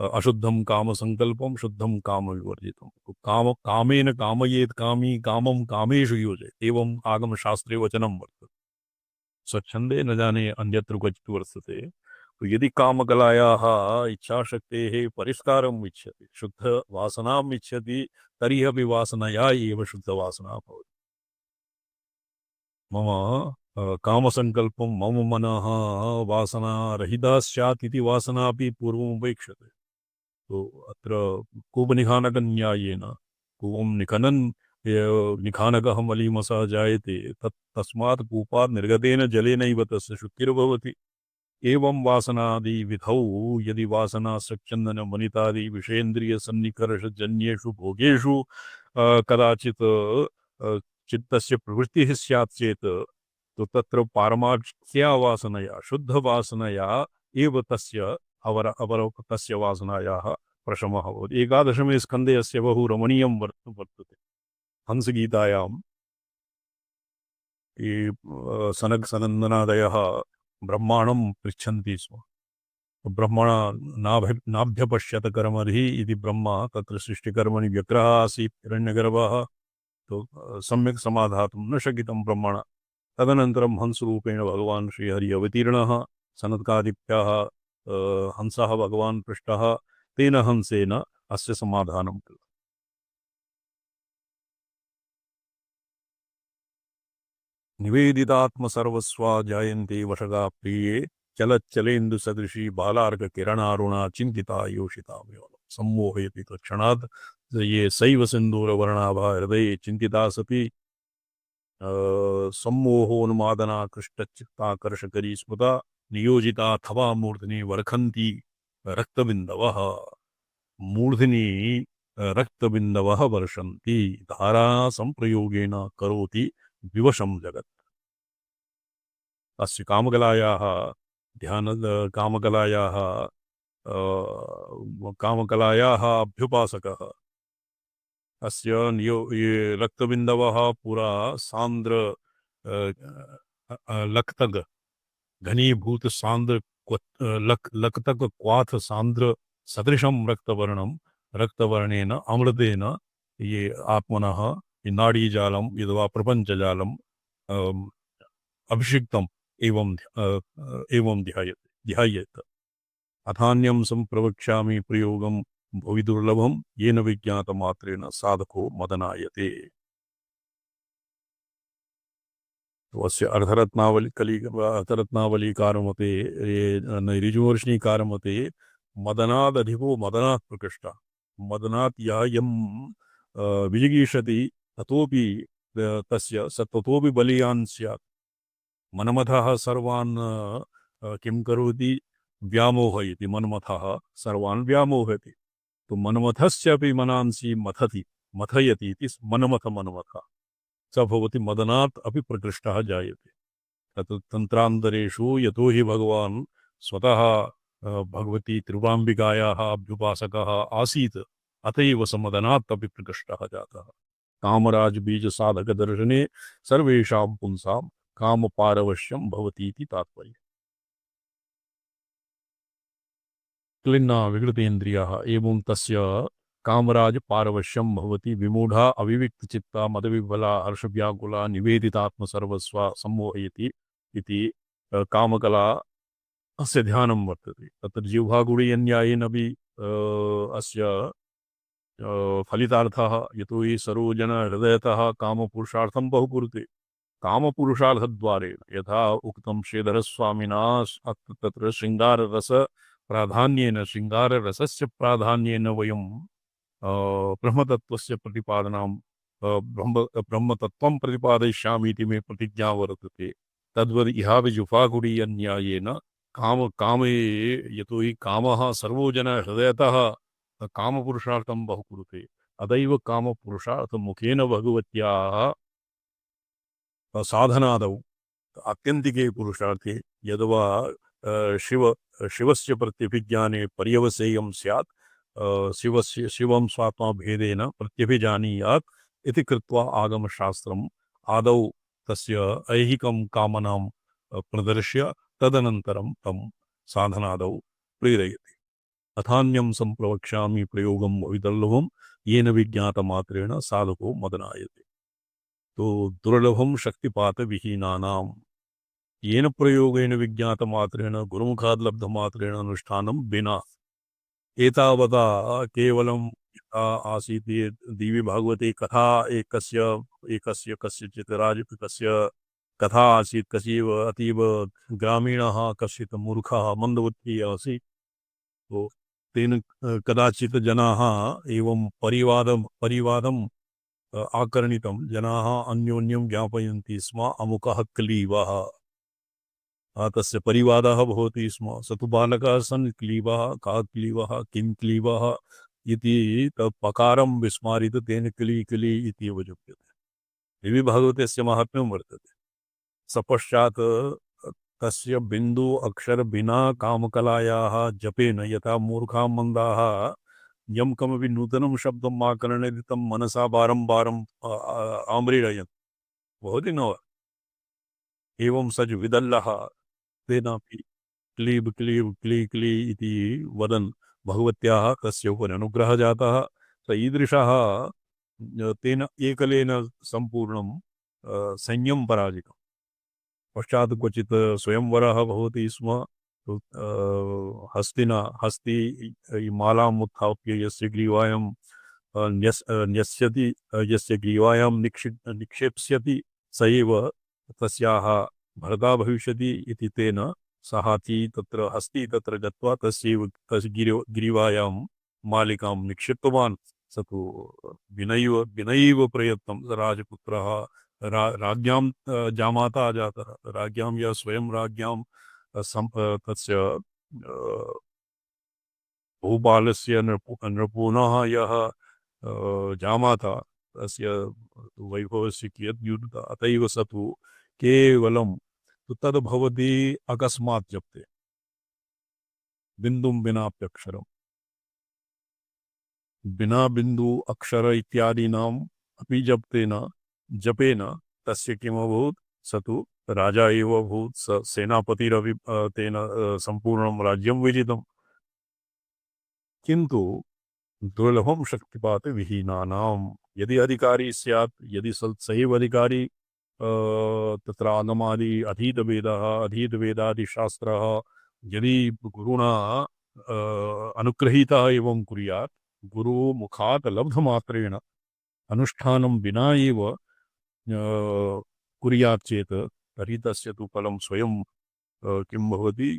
अशुद्धं कामसङ्कल्पं शुद्धं कामविवर्जितं कामेन कामयेत् कामी कामं कामेषु योजयेत् एवम् आगमशास्त्रे वचनं वर्तते स्वच्छन्दे न जाने अन्यत्र क्वचित् वर्तते तो यदि कामकलायाः इच्छाशक्तेः परिष्कारम् इच्छति शुद्धवासनाम् इच्छति तर्हि अपि वासनया एव शुद्धवासना भवति मम कामसङ्कल्पं मम मनः वासनारहिता स्यात् इति वासना अपि पूर्वमुपेक्षते तो अत्र कूपनिखानकन्यायेन कूपं निखनन् निखानकः मलीमसः जायते तस्मात् कूपात् निर्गतेन जलेनैव तस्य शुद्धिर्भवति एवं वासनादि विधौ यदि वासना सच्चन्दन वनितादि विषयेन्द्रियसन्निकर्षजन्येषु भोगेषु कदाचित् चित्तस्य प्रवृत्तिः स्यात् चेत् तो तत्र पारमार्थ्या वासनया शुद्धवासनया एव तस्य तस्य वासनायाः प्रशमः भवति एकादशमे स्कन्धे अस्य बहु रमणीयं वर्तते हंसगीतायां सनक सनन्दनादयः ब्रह्माणं पृच्छन्ति स्म ब्रह्मणा नाभ्यपश्यत कर्मभिः इति ब्रह्मा तत्र सृष्टिकर्मणि व्यग्रः आसीत् हिरण्यगर्भः तो सम्यक् समाधातुं न शकितं ब्रह्मणा तदनन्तरं हंसरूपेण भगवान् श्रीहरिः अवतीर्णः सनत्कादिभ्यः हंसः भगवान् पृष्टः तेन हंसेन अस्य समाधानं कृतम् निवेदितात्मसर्वस्वा जायन्ते वशगा प्रिये चलच्चलेन्दु सदृशी बालार्क किरणारुणा चिन्तिता योषिता सम्मोहयति तत्क्षणात् ये सैव सिन्दूरवर्णाभा हृदये चिन्तिता सती सम्मोहोन्मादनाकृष्टचित्ताकर्षकरी स्मृता नियोजिता अथवा मूर्धनि वर्खन्ति रक्तबिन्दवः मूर्धनि रक्तबिन्दवः वर्षन्ति धारा संप्रयोगेन करोति विवशं जगत् अस्य कामकलायाः ध्यान कामकलायाः कामकलायाः अभ्युपासकः अस्य ये रक्तबिन्दवः पुरा सांद्र लक्तग घनीभूत सांद्र लक्तग क्वाथ सांद्र सदृशं रक्तवर्णेन अमृतेन ये आत्मनः नाडीजालं यद्वा प्रपञ्चजालं अभिषिक्तम् एवं ध्यायेत अथान्यं संप्रवक्ष्यामि प्रयोगं भुवि दुर्लभं येन विज्ञातमात्रेण साधको मदनायते तो अस्य अर्धरत्नावलीकारमते ऋजुवर्ष्णीकारमते मदनादधिको मदनात् प्रकृष्टः मदनात् यं विजिगीषति ततोपि तस्य स ततोपि बलीयान् स्यात् मनमथः सर्वान् किं करोति व्यामोहयति मनमथः सर्वान् व्यामोहयति तो मनमथस्यापि मनांसि मथयति इति मनमथ स भवति मदनात् अपि प्रकृष्टः जायते तत् तन्त्रान्तरेषु यतो हि भगवान् स्वतः भगवती त्रिपुराम्बिकायाः अभ्युपासकः आसीत् अत एव स मदनात् अपि प्रकृष्टः जातः कामराजबीजसाधकदर्शने सर्वेषां पुंसां कामपारवश्यं भवति इति तात्पर्यम् क्लिन्ना विकृतेन्द्रियः एवं तस्य कामराज पारवश्यं भवति विमूढ़ा अविविक्त चित्ता मदविफला हर्षव्याकुला निवेदितात्मसर्वस्वा सम्मोहयति इति कामकला अस्य ध्यानं वर्तते तत्र जिह्वागुणीयन्यायेन अपि अस्य फलितार्थः यतो हि सर्वजन हृदयतः कामपुरुषार्थं बहु कुरुते कामपुरुषार्थद्वारेण यथा उक्तं श्रीधरस्वामिना तत्र शृङ्गाररसस्य प्राधान्येन वयं ब्रह्मतत्त्वस्य प्रतिपादनां ब्रह्मतत्त्वं प्रतिपादयिष्यामि इति मे प्रतिज्ञा वर्तते तद्वद् इहापि जुफाकुडीयन्यायेन कामे यतो हि कामः सर्वो जनः हृदयतः कामपुरुषार्थं बहु कुरुते अतैव कामपुरुषार्थमुखेन भगवत्याः साधनादौ आत्यन्तिके पुरुषार्थे यद्वा शिवस्य प्रत्यभिज्ञाने पर्यवसेयं स्यात् शिवं स्वात्मा भेदेन प्रत्यभिजानीयात् इति कृत्वा आगमशास्त्रम् आदौ तस्य ऐहिकं कामनां प्रदर्श्य तदनन्तरं तं साधनादौ प्रेरयति अथान्यं सम्प्रवक्ष्यामि प्रयोगं विदुर्लभं येन विज्ञातमात्रेण साधको मदनायते तो दुर्लभम शक्तिपात विहीनानां येन प्रयोगेन विज्ञातमात्रेण गुरुमुखाद् लब्धमात्रेण अनुष्ठानं विना एतावता केवलं यथा आसीत् देवी भागवते कथा एकस्य कस्यचित् राजकस्य कथा आसीत् कसीव अतीव ग्रामीणः कश्चित् मूर्खः मन्दबुद्धिः आसीत् तो तेन कदाचित् जनाः एवं परिवादं आकर्णितं जनाः अन्योन्यं ज्ञापयन्ति स्म अमुकः क्लीबः तस्य परिवादः भवति स्म स तु बालकः सन् क्लीबः कः क्लीबः किं क्लीबः इति तत् पकारं विस्मारित तेन क्ली इति एव जप्यते देवी भागवतस्य माहात्म्यं वर्तते सपश्चात् तस्य बिन्दु अक्षर बिना कामकलायाः जपेन यथा मूर्खा मंदाः यं कमपि नूतनं शब्दम् आकर्ण्य तं मनसा बारम्बारम् आम्रीडयन् भवति न वा एवं सज् विदल्लः तेनापि क्लीब क्लीब क्ली इति वदन् भगवत्याः तस्य उपरि अनुग्रहः जातः स ईदृशः तेन एकलेन सम्पूर्णं सैन्यं पराजितम् पश्चात् क्वचित् स्वयंवरः भवति स्म हस्ती मालाम् उत्थाप्य यस्य ग्रीवायां न्यस्यति यस्य ग्रीवायां निक्षेप्स्यति स एव तस्याः भर्ता भविष्यति इति तेन सहाती तत्र हस्ती तत्र गत्वा तस्यैव तस्य ग्रीवायां मालिकां निक्षिप्तवान् स तु विनैव प्रयत्नं राजपुत्रः राज्ञां जामाता जातः राज्ञां यः स्वयं राज्ञां तस्य भूपालस्य नृपुनः यः जामाता तस्य वैभवस्य कियत् न्यूनता अतैव स तु केवलं तद् भवति अकस्मात् जप्ते बिन्दुं विनाप्यक्षरम् बिना बिन्दु अक्षर इत्यादीनाम् अपि जपेन तस्य किमभूत् स तु राजा एव अभूत् स सेनापतिरपि तेन सम्पूर्णं राज्यं विजितम् किन्तु दुर्लभं शक्तिपात विहीनानां यदि अधिकारी स्यात् यदि सैव अधिकारी तत्र आगमादि अधीतवेदादिशास्त्रः यदि गुरुणा अनुगृहीतः एवं कुर्यात् गुरुमुखात् लब्धमात्रेण अनुष्ठानं विना एव कुर्यात् चेत् तर्हि तस्य तु फलं स्वयं किं भवति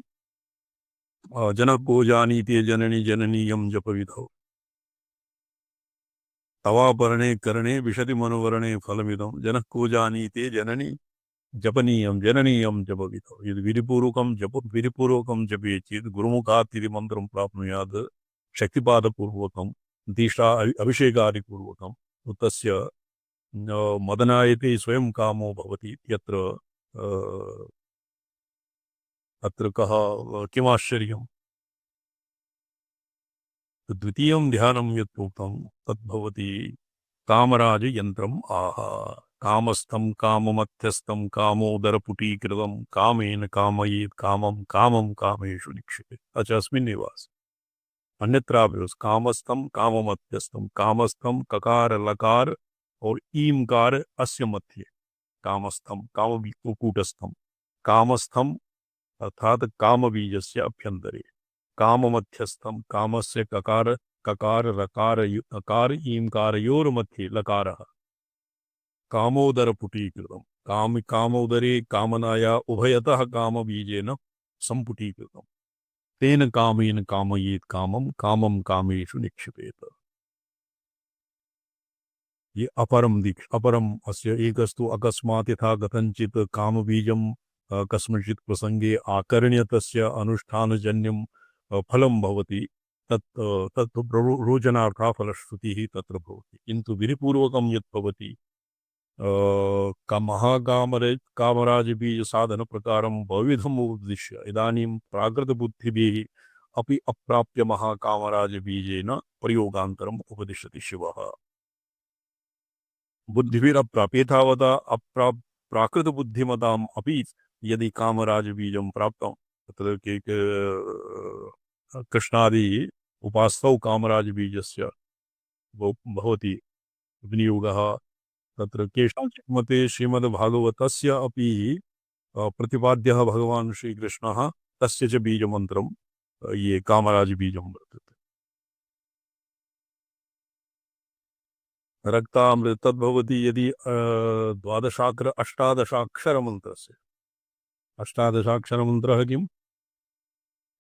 जनः को जानीते जननी जननीयं जपविधौ तवापरणे करणे विशति मनोवरणे फलमिदं जनः को जानीते जननी जननीयं जपविधौ यदि विधिपूर्वकं जपेत् चेत् गुरुमुखात् इति मन्त्रं प्राप्नुयात् शक्तिपादपूर्वकं दीक्षा अभिषेकादिपूर्वकं तस्य मदनायते स्वयं कामो भवति यत्र अत्र किमाश्चर्यम् द्वितीयं ध्यानं यत् उक्तं तद्भवति कामराजयन्त्रम् आह कामस्थं काममध्यस्थं कामोदरपुटीकृतं कामेन कामयेत् कामं कामेषु निक्षेपेत् अच्छा अस्मिन्नेव अन्यत्रापि कामस्थं काममध्यस्थं कामस्थं ककार लकार और ईमकार अस्य मध्य कामस्थं कामकूटस्थं कामस्थं अर्थात कामबीजस्य अभ्यन्तरे काममध्यस्थं कामस्य ककार ककार लकार ईंकारयोर्मध्ये लकारः कामोदरपुटीकृतं कामोदरे कामनाया उभयतः कामबीजेन सम्पुटीकृतं तेन कामेन कामयेत् कामं कामं कामेषु निक्षिपेत। ये अपरम अस्य एकस्तु अकस्मात् यथा कथंचित् कामबीजं कस्मचित् प्रसंगे आकर्ण्य तस्य अनुष्ठानजन्यं फलं भवति तत् रोचनार्था फलश्रुतिः तत्र भवति किन्तु विधिपूर्वकं यत् भवति कामराजबीज साधन प्रकारं बहुविधम् उद्दिश्य इदानीं प्राकृतबुद्धिभिः अपि अप्राप्य महाकामराजबीजेन प्रयोगान्तरम् उपदिशति शिवः। बुद्धिभिरप्राप्य तावता प्राकृतबुद्धिमताम् अपि यदि कामराजबीजं प्राप्तं तत्र कृष्णादि उपास्तौ कामराजबीजस्य भवति विनियोगः। तत्र केषाञ्चित् मते श्रीमद्भागवतस्य अपि प्रतिपाद्यः भगवान् श्रीकृष्णः तस्य च बीजमन्त्रं ये कामराजबीजं वर्तते। रक्तामृत तद्भवति यदि अष्टादशाक्षरमन्त्रस्य अष्टादशाक्षरमन्त्रः किं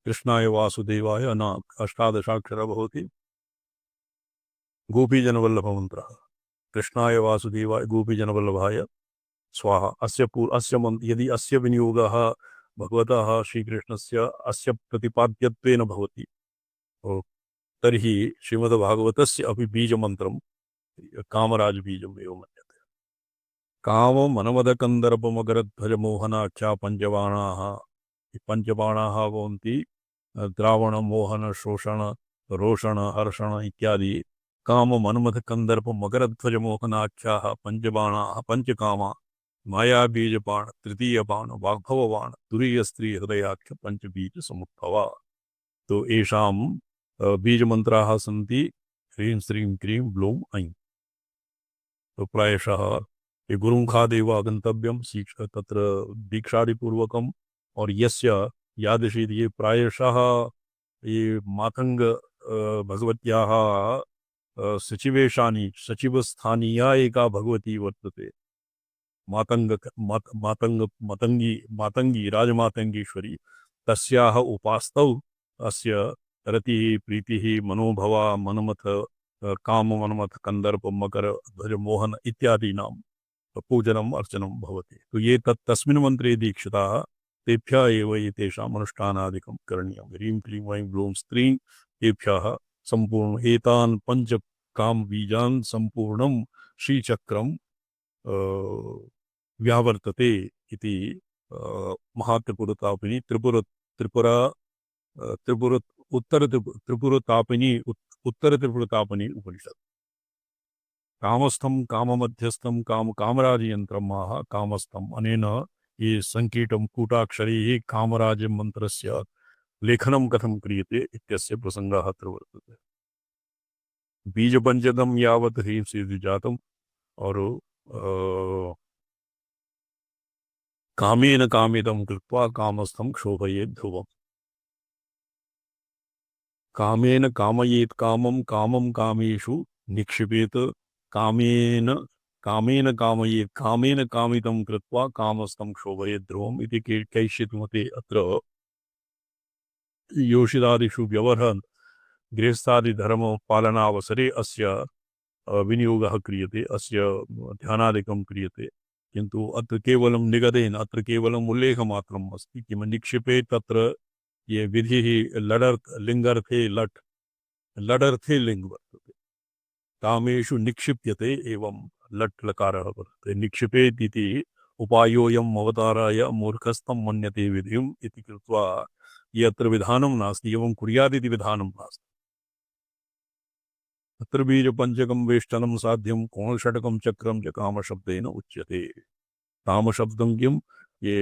कृष्णाय वासुदेवाय न अष्टादशाक्षरः भवति गोपीजनवल्लभमन्त्रः कृष्णाय वासुदेवाय गोपीजनवल्लभाय स्वाहा। यदि अस्य विनियोगः भगवतः श्रीकृष्णस्य अस्य प्रतिपाद्यत्वेन भवति तर्हि श्रीमद्भागवतस्य अपि बीजमन्त्रं कामराजबीजम् एव मन्यते। काममनमदकन्दर्पमकरध्वजमोहनाख्या पञ्चबाणाः भवन्ति द्रावण मोहन शोषण रोषण हर्षण इत्यादि काममन्मथकन्दर्पमकरध्वजमोहनाख्याः पञ्चबाणाः पञ्चकामा मायाबीजबाण तृतीयबाण वाग्भवबाण तुरीयस्त्रीहृदयाख्य पञ्चबीजसमुद्भवा। तो येषां बीजमन्त्राः सन्ति ह्रीं श्रीं क्रीं ब्लूं ऐं। तो प्रायशः ये गुरुमुखादेव आगन्तव्यं तत्र दीक्षादिपूर्वकम् और यस्य यादृशी ये प्रायशः ये मातंग भगवत्याः सचिवेशानि सचिवस्थानीया एका भगवती वर्तते मातंगी राजमातंगीश्वरी तस्याः उपास्तौ अस्य रतिः प्रीतिः मनोभवा मनमथ काम मनमथ कंदर्प मकर ध्वज मोहन इत्यादीनां पूजनम् अर्चनं भवति। तो ये तस्मिन् मन्त्रे दीक्षिताः तेभ्यः एव एतेषाम् अनुष्ठानादिकं करणीयं। ह्रीं क्लीं ऐं ग्लूं स्त्रीं तेभ्यः सम्पूर्ण एतान् पञ्च कामबीजान् सम्पूर्णं श्रीचक्रं व्यावर्तते इति महात्रिपुरतापिनी उत्तर त्रिपुरतापिनी उपनिषद। कामस्थं काममध्यस्थं कामराजयन्त्रं आह कामस्थं अनेन ये संकीटं कूटाक्षरैः कामराज मंत्रस्य लेखनं कथं क्रियते इत्यस्य प्रसंगः अत्र वर्तते। बीजपञ्चकं यावत् ह्रीं सिद्धिजातम् और कामेन कामिदं कृत्वा कामस्थं क्षोभयेत् ध्रुवम्। कामेन कामयेत् कामं कामं कामेषु निक्षिपेत कामेन कामयेत् कामेन कामितं कृत्वा कामस्थं क्षोभयेत् ध्रुवम् इति कैश्चित् मते अत्र योषिदादिषु व्यवहरन् गृहस्थादिधर्म पालनावसरे अस्य विनियोगः क्रियते अस्य ध्यानादिकं क्रियते किन्तु अत्र केवलं निगदेन अत्र केवलम् उल्लेखमात्रम् अस्ति किं निक्षिपे तत्र ये विधिः लिङ्गर्थे लडर्थे लिङ्ग् वर्तते कामेषु निक्षिप्यते एवं लट् लकारः वर्तते निक्षिपेत् इति उपायोऽयम् अवताराय मूर्खस्तं मन्यते विधिम् इति कृत्वा यत्र विधानं नास्ति एवं कुर्यादिति विधानं नास्ति। अत्र बीजपञ्चकं वेष्टनं साध्यं कोणषटकं चक्रं च कामशब्देन उच्यते। कामशब्दं किं ये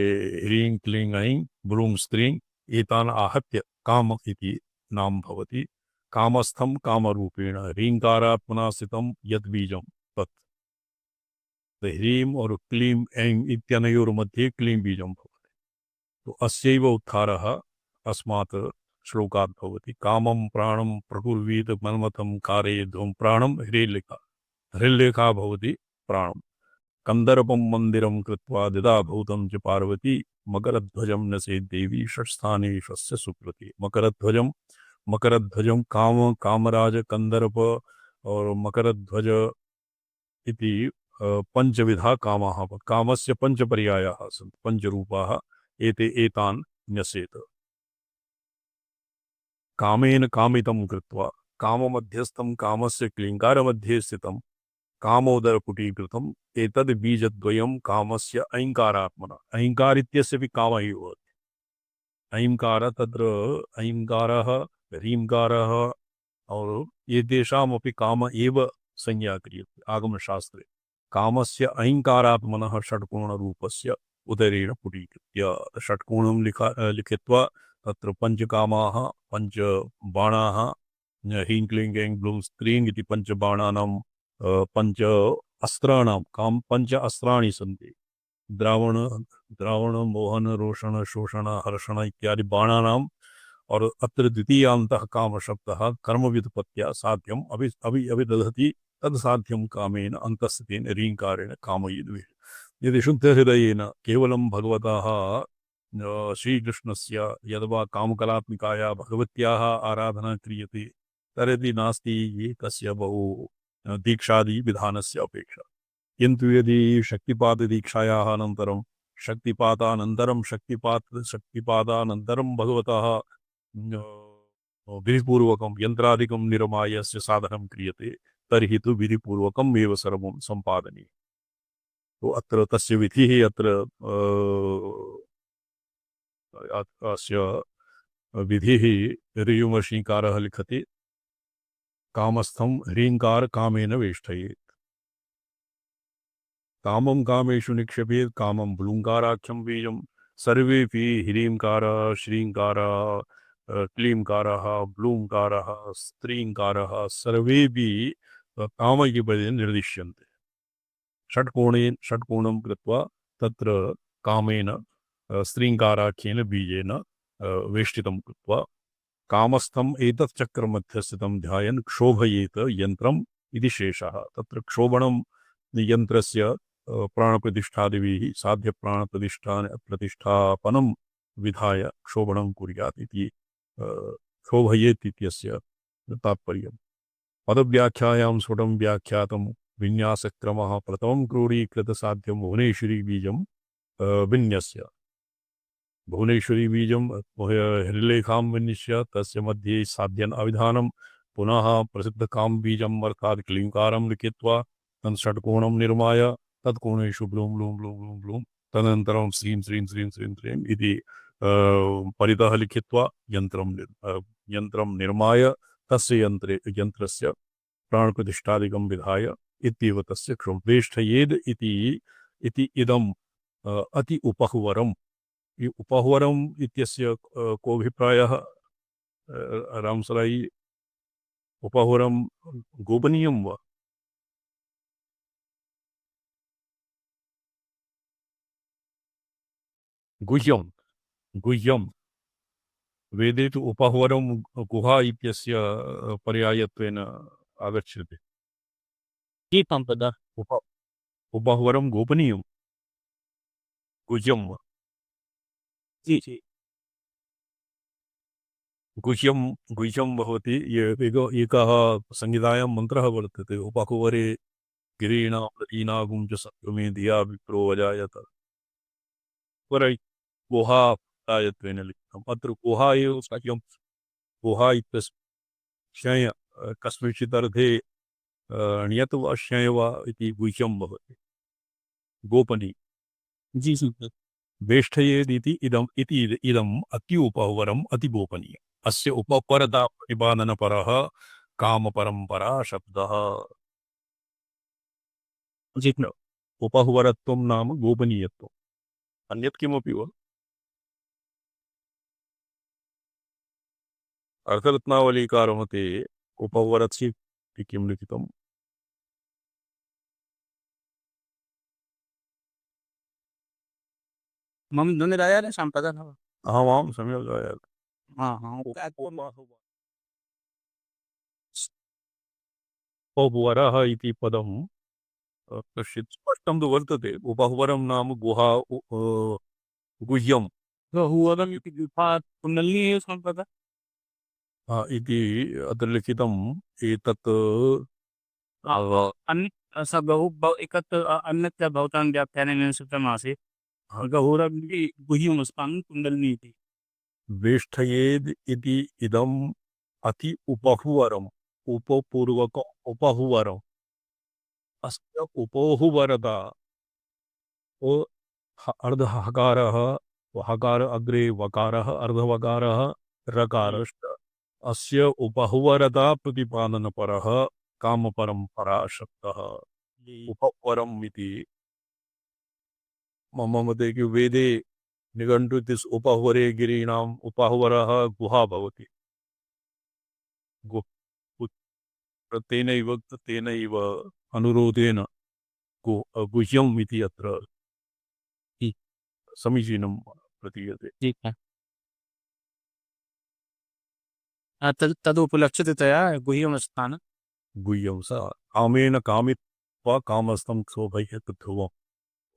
ह्रीं क्लीं ऐं ब्रूं स्त्रीं एतान् आहत्य काम इति नाम भवति। कामस्थं कामरूपेण ह्रीङ्कारात्मना स्थितं यद् बीजं तत् ह्रीं और क्लीं ऐं इत्यनयोर्मध्ये क्लीं बीजं भवति। तो अस्यैव उद्धारः अस्मात् श्लोकात् भवति। कामं प्राणं प्रकुर्वीत मन्मथं कारयेद्धं प्राणं हिरण्यका, हिरण्यका भवति प्राणं। कंदर्पं मंदिरं कृत्वा दिदा भूतं च पार्वती, मकरध्वजं नसेत् देवी षट्स्थानेशस्य सुकृति। मकरध्वजं, मकरध्वजं काम, कामराज, कंदर्प और मकरध्वज इति पंचविधा कामाः। कामस्य पंचपर्यायाः सन्ति, पंचरूपाः। एते एतान् न्यसेत्। कामेन कामितं कृत्वा, काममध्यस्थं कामस्य क्लीङ्कारमध्ये स्थितं कामोदरपुटीकृतम् एतद् बीजद्वयं कामस्य ऐङ्कारात्मना। ऐङ्कार इत्यस्यपि काम एव भवति। ऐङ्कार, तत्र ऐङ्कारः, ह्रीङ्कारः और एतेषामपि काम एव संज्ञा क्रियते आगमशास्त्रे। कामस्य ऐङ्कारात्मनः षट्कोणरूपस्य उदरेण पुटीकृत्य षट्कोणं लिखित्वा तत्र पञ्चकामाः, पञ्चबाणाः, ह्रीं क्लीं ऐं ग्लूं स्त्रीं इति पञ्चबाणानां पंच अस्त्राणां काम पंच अस्त्राणि सन्ति। द्रावण, द्रावण, मोहन, रोषण, शोषण, हर्षण इत्यादि बाणानाम्। और अत्र द्वितीयान्तः काम शब्दः कर्म व्युत्पत्त्या साध्यम् अभिदधति तद् साध्यं कामेन अन्तस्थितेन ह्रीङ्कारेण कामयेद्। यदि शुद्धहृदयेन केवलं भगवतः श्रीकृष्णस्य यद्वा कामकलात्मिकाया भगवत्याः आराधना क्रियते तर्हि नास्ति तस्य बहु दीक्षादि विधानस्य अपेक्षा। किन्तु यदि शक्तिपातदीक्षायाः अनन्तरं शक्तिपादानन्तरं भगवतः विधिपूर्वकं यन्त्रादिकं निर्माय अस्य साधनं क्रियते तर्हि तु विधिपूर्वकम् एव सर्वं सम्पादनीयम्। तो अत्र तस्य विधिः अत्र अस्य विधिः ऋजुमशीकारः लिखति। कामस्थं ह्रीङ्कार कामेन वेष्टयेत्। कामं कामेषु निक्षेपेत् कामं ब्लूङ्काराख्यं बीजं। सर्वेपि ह्रीङ्कारः, श्रीङ्कारः, क्लीङ्कारः, ब्लूङ्कारः, स्त्रीङ्कारः सर्वेपि कामयुगपदे निर्दिश्यन्ते। षट्कोणं कृत्वा तत्र कामेन स्त्रीङ्काराख्येन बीजेन वेष्टितं कृत्वा कामस्थम् एतत् चक्रमध्ये स्थितं ध्यायन् क्षोभयेत यन्त्रम् इति शेषः। तत्र क्षोभणं यन्त्रस्य प्राणप्रतिष्ठादिभिः प्रतिष्ठापनं विधाय क्षोभणं कुर्यात् इति क्षोभयेत् इत्यस्य तात्पर्यम्। पदव्याख्यायां स्फुटं व्याख्यातं विन्यासक्रमः प्रथमं क्रोडीकृतसाध्यं भुवनेश्वरी बीजं विन्यस्य। भुवनेश्वरी बीजं हृलेखां विन्यस्य तस्य मध्ये साध्यन् अविधानं पुनः प्रसिद्धकां बीजम् अर्थात् क्लीङ्कारं लिखित्वा तन् षट्कोणं निर्माय तत्कोणेषु blue blue blue blue blue तदनन्तरं श्रीं श्रीं श्रीं श्रीं श्रीं इति परितः लिखित्वा यन्त्रं निर्माय तस्य यन्त्रस्य प्राणप्रतिष्ठादिकं विधाय इत्येव तस्य वेष्टयेद् इति इदम् अति उपहुवरम्। उपहुवरम् इत्यस्य कोऽभिप्रायः रामसराई? उपहुवरं गोपनीयं वा? गुह्यं, गुह्यं। वेदे तु उपहुवरं गुहा इत्यस्य पर्यायत्वेन आगच्छति। जी संपदा। उपहुवरं गोपनीयं, गुह्यं वा? जी जी। गुह्यं, गुह्यं भवति एकः संहितायां मन्त्रः वर्तते। उपहुवरे गिरीणां नदीनागुं च सत्त्वमे धिया विप्रो अजायत। पर गुहा प्रायत्वेन लिखितम्। अत्र गुहा एव सत्यं। गुहा इत्यस्य क्षय कस्मिंश्चित् अर्थे ण्यत् वा क्षय वा इति गुह्यं भवति, गोपनीय। जी संपदा। वेष्टयेद् इदम् अति उपहुवरम् अति गोपनीयम्। अस्य उपपरता प्रतिपादनपरः कामपरम्परा शब्दः। जी उपहुवरत्वं नाम गोपनीयत्वम्। अन्यत् किमपि वा? अर्थरत्नावलीकारमते उपहुवरस्य किं लिखितम्? मम ध्वनिराय संपदा। अहमां सम्यक् आयाति। हाँ हाँ उपहुवरः इति पदं कश्चित् स्पष्टं तु वर्तते। उपहुवरं नाम गुहा गुह्यम् बहुवरम इति गुफा कुंडली है उसमें पता इति अत्र लिखितम्। एतत् अन्य स बहु अन्यत्र भवतां व्याख्यानेन श्रुतमासीत् गहुरम् इति गुह्यमस्मान् कुण्डलिनी इति वेष्ठयेद् इति इदम् अति उपहुवरम् उपपूर्वक उपहुवरम् अस्य उपोहुवरदा ओ अर्धहकारः हकार अग्रे वकारः अर्धवकारः रकारश्च अस्य उपहुवरदा प्रतिपादनपरः कामपरम्परा उपवरम् इति मम मते कि वेदे निघण्टुतिस् उपहुवरे गिरीणाम् उपहुवरः गुहा भवति। तेनैव अनुरोधेन गुह्यम् इति अत्र समीचीनं प्रतीयते। ठीक है तदुपलक्षिततया गुह्यमस्तान् गुह्यं स कामेन कामित्वा कामस्थं क्षोभयत् ध्रुवम्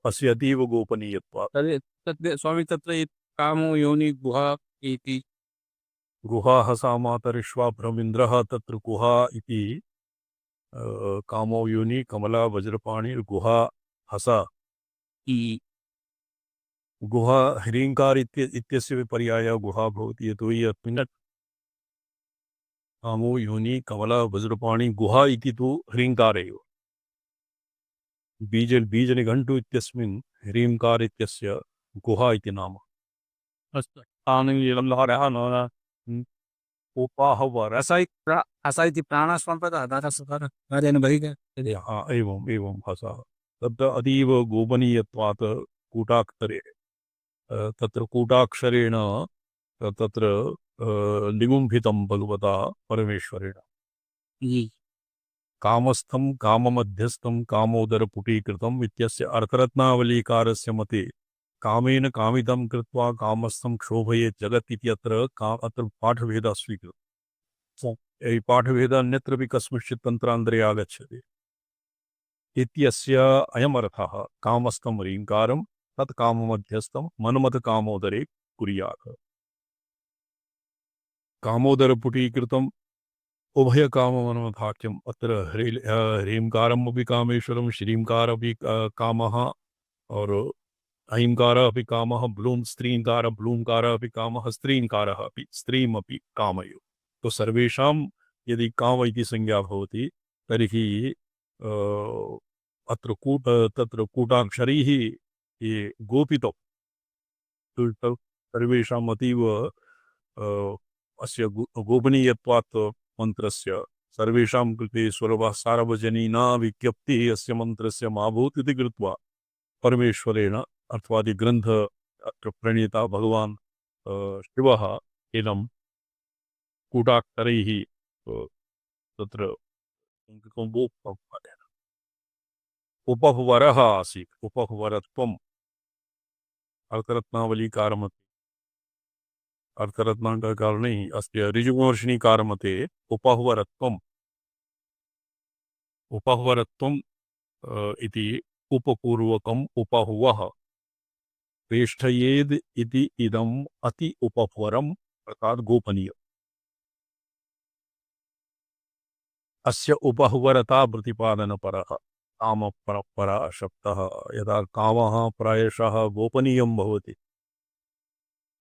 अस्य अतीव गोपनीयत्वात्। तद् तद् स्वामी तत्र कामो योनि गुहा इति गुहा हसा मातरिश्वाभ्रमिन्द्रः तत्र गुहा इति कामो योनि कमला वज्रपाणि गुहा हसा गुहा ह्रीङ्कार इत्यस्य पर्यायः गुहा भवति। यतोहि अस्मिन् कामो योनि कमला वज्रपाणि गुहा इति तु ह्रीङ्कार एव। बीजनिघण्टु इत्यस्मिन् ह्रीङ्कार इत्यस्य गुहा इति नाम। उपाहवर हसा इति प्राणस्वम्पदः दातसकारेण बहिः एवं हसः तत्र अतीव गोपनीयत्वात् कूटाक्षरे तत्र कूटाक्षरेण तत्र निगुम्भितं भगवता परमेश्वरेण कामस्थं काममध्यस्थं कामोदरपुटीकृतम् इत्यस्य अर्थरत्नावलीकारस्य मते कामेन कामितं कृत्वा कामस्थं क्षोभयेत् जगत् इति अत्र पाठभेदः स्वीकृतः। पाठभेदः अन्यत्रपि कस्मिंश्चित् तन्त्रान्तरे आगच्छति। इत्यस्य अयमर्थः कामस्थं ह्रीङ्कारं तत् काममध्यस्थं मन्मथकामोदरे कुर्यात्। कामोदरपुटीकृतम् उभयकाममन्मथाख्यम् अत्र ह्रीङ्कारम् अपि कामेश्वरं श्रीङ्कारपि कामः और ऐङ्कारः अपि कामः स्त्रीङ्कारः ब्लूङ्कारः अपि कामः स्त्रीङ्कारः अपि स्त्रीमपि कामयो। तो सर्वेषां यदि काम इति संज्ञा भवति तर्हि अत्र तत्र कूटाक्षरैः ये गोपितौ सर्वेषाम् अतीव अस्य गोपनीयत्वात् मन्त्रस्य सर्वेषां कृते स्वरवः सार्वजनीना विज्ञप्तिः अस्य मन्त्रस्य मा भूत् इति कृत्वा परमेश्वरेण अर्थवादि ग्रन्थ अत्र प्रणीता भगवान् शिवः इदं कूटाक्षरैः तत्र उपहुवरः आसीत्। उपहुवरत्वम् अर्थरत्नावलीकारमते अर्थरत्नाकरणे अस्य ऋजुवर्षिणीकारमते उपहुवरत्वम् इति उपपूर्वकम् उपहुवः वेष्ठयेद् इति इदम् अति उपहुवरम् अर्थात् गोपनीय। अस्य उपहुवरता प्रतिपादनपरः कामपरम्परा शब्दः यदा कामः प्रायशः गोपनीयं भवति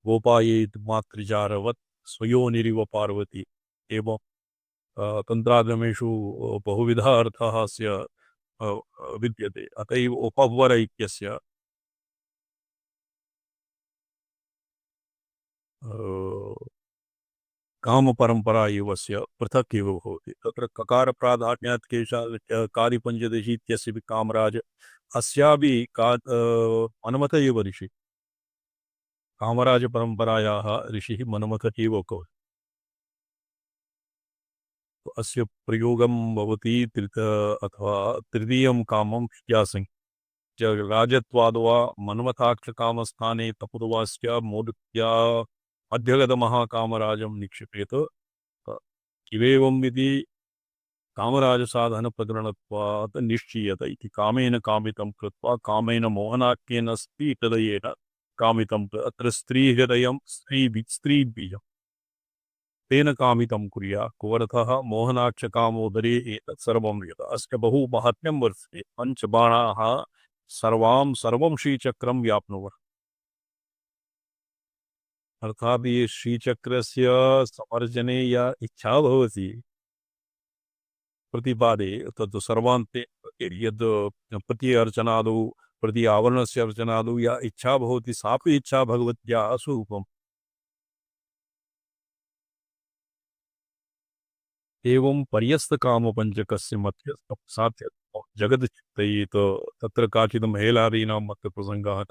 गोपायेत् मातृजारवत् स्वयोनिरिव पार्वती एवं तन्त्रागमेषु बहुविधः अर्थः अस्य विद्यते। अत एव उपहुवर इत्यस्य कामपरम्परा एव अस्य पृथक् एव भवति। तत्र ककारप्राधान्यात् कार्यपञ्चदशी इत्यस्य कामराज अस्यापि मन्मथ एव ऋषि कामराजपरम्परायाः ऋषिः मन्मथ एव भवति। अस्य प्रयोगं भवति अथवा तृतीयं कामं राजत्वाद् वा मन्मथाक्षकामस्थाने तपुर्वास्य मोदक्या अध्यगतमहाकामराजं निक्षिपेत किमेवम् इति कामराजसाधनप्रकरणत्वात् निश्चीयत इति कामेन कामितं कृत्वा कामेन मोहनाख्येन स्त्रीहृदयेन कामितं अत्र स्त्रीहृदयं स्त्रीबीजं तेन कामितं कुर्यात् कुवरतः मोहनाक्ष कामोदरे एतत् सर्वं यत् अस्य बहु माहात्म्यं वर्तते पञ्चबाणाः सर्वं श्रीचक्रं व्याप्नुवन् अर्थात् ये श्रीचक्रस्य समर्जने या इच्छा भवति प्रतिपादे तत् सर्वान्ते यद् प्रति अर्चनादौ प्रति आवरणस्य अर्चनादौ या इच्छा भवति सापि इच्छा भगवत्याः स्वरूपम् एवं पर्यस्तकामपञ्चकस्य मध्यस्थं साध्य जगद्चित्तयेत तत्र काचित् हेलादीनां मध्यप्रसङ्गः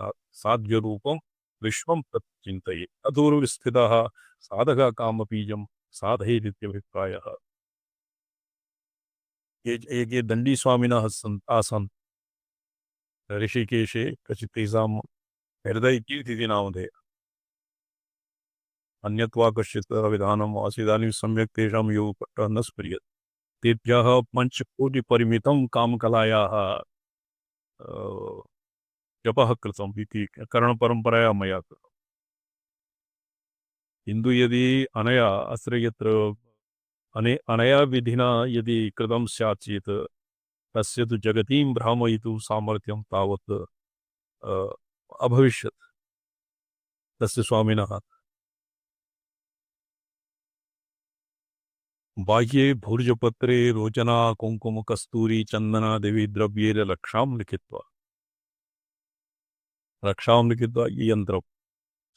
साध्यरूपं विश्वं तत् चिन्तयेत् अदूरविस्थितः साधकः कामबीजं साधयेदित्यभिप्रायः ये दण्डी स्वामिनः आसन् ऋषिकेशे कचित् तेषां हृदयकीर्तिः नामधेयः अन्यत्वा कश्चित् विधानम् आसीदानीं सम्यक् तेषां योगपट्टः न स्मर्यते तेभ्यः पञ्चकोटिपरिमितं कामकलायाः जपः कृतम् इति करणपरम्परया मया कृतम् किन्तु यदि अनया अत्र यत्र अनया विधिना यदि कृतं स्यात् चेत् तस्य तु जगतीं भ्रामयितुं सामर्थ्यं तावत् अभविष्यत् तस्य स्वामिनः बाह्ये भूर्जपत्रे रोचना कुङ्कुम कस्तूरी चन्दना देवी द्रव्येर रक्षां लिखित्वा यन्त्रं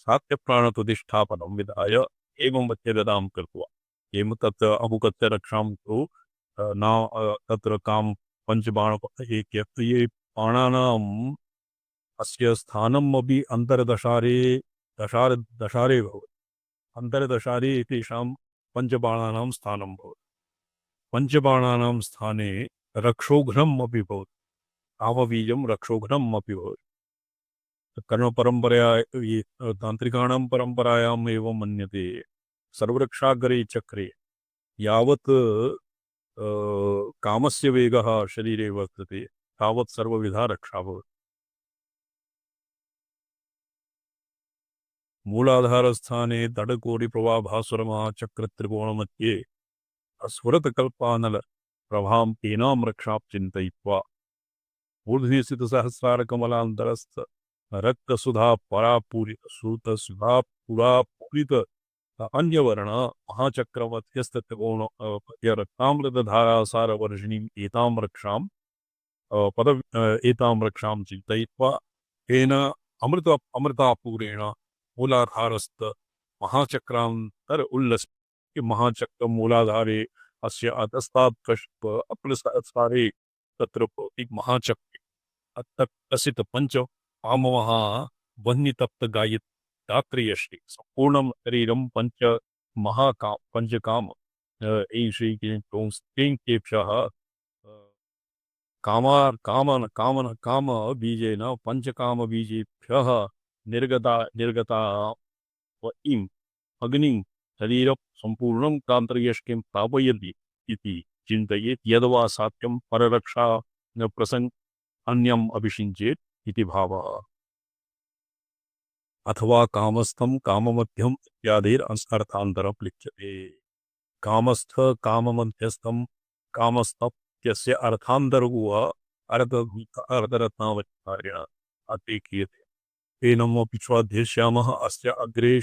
सात्यप्राणप्रतिष्ठापनं विधाय एवं वच्यगदां कृत्वा एवं तत् अमुकस्य रक्षां तु तत्र काम ये बाणानाम् अस्य स्थानम् अपि दशारे भवति अन्तर्दशारे तेषां पञ्चबाणानां स्थानं भवति पञ्चबाणानां स्थाने रक्षोघ्नम् अपि भवति कामबीजं रक्षोघ्नम् अपि भवति कर्मपरम्परया ये तान्त्रिकाणां परम्परायाम् एवं मन्यते सर्वरक्षाग्रे चक्रे यावत् कामस्य वेगः शरीरे वर्तते तावत् सर्वविधा रक्षा भवति मूलाधारस्थाने दडकोटिप्रवाभासुरमहाचक्रत्रिकोणमध्ये स्फुरतकल्पानल प्रभां तेनां रक्षां चिन्तयित्वा ऊर्ध्वे स्थितसहस्रारकमलान्तरस्थ रक्तसुधा परापूरित श्रुतसुधा पुरापूरित अन्यवर्ण महाचक्रमध्यस्थत्रिकोण रक्तामृतधारासारवर्षिणीम् एतां रक्षां एतां रक्षां चिन्तयित्वा तेन अमृतापूरेण मूलाधारस्थ महाचक्रान्तर उल्लस महाचक्र मूलाधारे अस्य अधस्तात् कष्प अप्लसारे तत्र भवति महाचक्रे अत्तकसित पंच पामवः वह्नितप्त गायत्री संपूर्णं शरीरं पंचकाम श्रीकेभ्यः काम बीजेन पंचकाम बीजेभ्यः निर्गता इम अग्निं शरीरं संपूर्णं कान्तर्यष्टिं प्रापयति इति चिन्तयेत् यद्वा सात्यं पररक्षा न प्रसंग अन्यम् अभिषिञ्चेत् इति भावः अथवा कामस्थं काममध्यम इत्यादिर अर्थान्तरं लिख्यते कामस्थ काममध्यस्थं कामस्थस्य अर्थान्तरो अर्थरत्नावतारेण अतिक्रियते तेनमपि स्वाध्यस्यामः अस्य अग्रे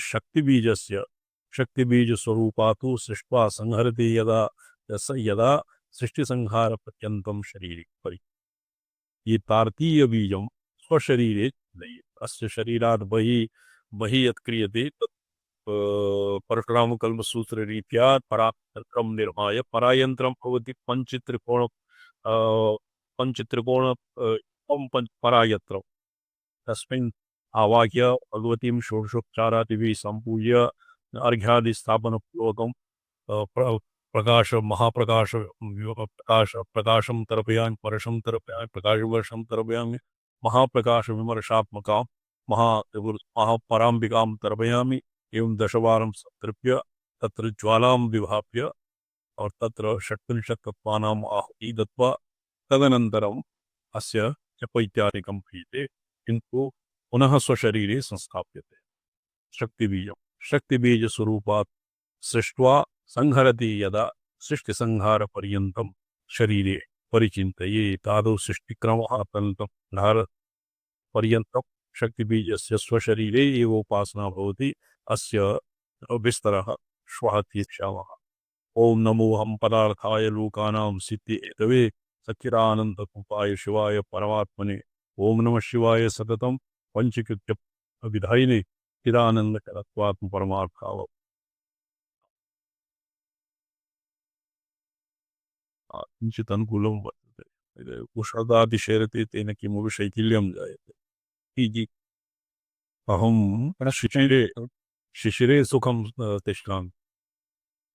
शक्तिबीजस्वरूपात् सृष्ट्वा संहरति यदा सृष्टिसंहारपर्यन्तं शरीरे परि ये तार्तीय बीजं स्वशरीरे नयेत् अस्य शरीरात् बहिः यत् क्रियते तत् परशुरामकल्मसूत्ररीत्या परायन्त्रं निर्माय परायन्त्रं भवति पञ्चत्रिकोण परायन्त्रं तस्मिन् आवाह्य भगवतीं षोडशोपचारादिभिः सम्पूज्य अर्घ्यादिस्थापनपूर्वकं प्रकाशं तर्पयामि परशं तर्पयामि प्रकाशवर्षं तर्पयामि महाप्रकाश विमर्शात्मकां महापराम्बिकां तर्पयामि एवं दशवारं संतृप्य तत्र ज्वालां विभाव्य और तत्र षट्त्रिंशत् तत्त्वानाम् आहुति दत्वा तदनन्तरम् अस्य जप इत्यादिकं क्रियते, किन्तु पुनः स्वशरीरे संस्थाप्यते। शक्तिबीजं शक्तिबीजस्वरूपात् सृष्ट्वा संहरति यदा सृष्टिसंहारपर्यन्तं शरीरे परिचिन्तये तादौ सृष्टिक्रमः अत्यन्तं पर्यन्तं शक्तिबीजस्य स्वशरीरे एव उपासना भवति। अस्य विस्तरः श्वः तीक्ष्यामः। ओम नमो हम पदार्थाय लोकानां सिद्धि हेतवे सच्चिदानंदरूपाय शिवाय परमात्मने ओम नमः शिवाय सततं पंचकृत्य विधायिने चिदानंदकरत्वात्म परमार्थाव किञ्चित् अनुकूलं वर्तते। उषदादिशेरते तेन किमपि शैथिल्यं जायते इति अहं शिशिरे सुखं तिष्ठामि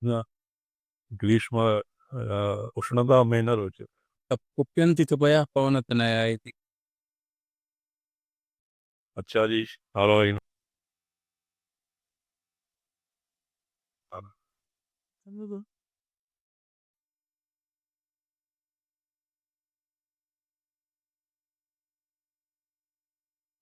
न ग्रीष्म उष्णता मे न रोचते। कुप्यन्ति कृपया पवनतनया इति। अच्छा जी, नारायण।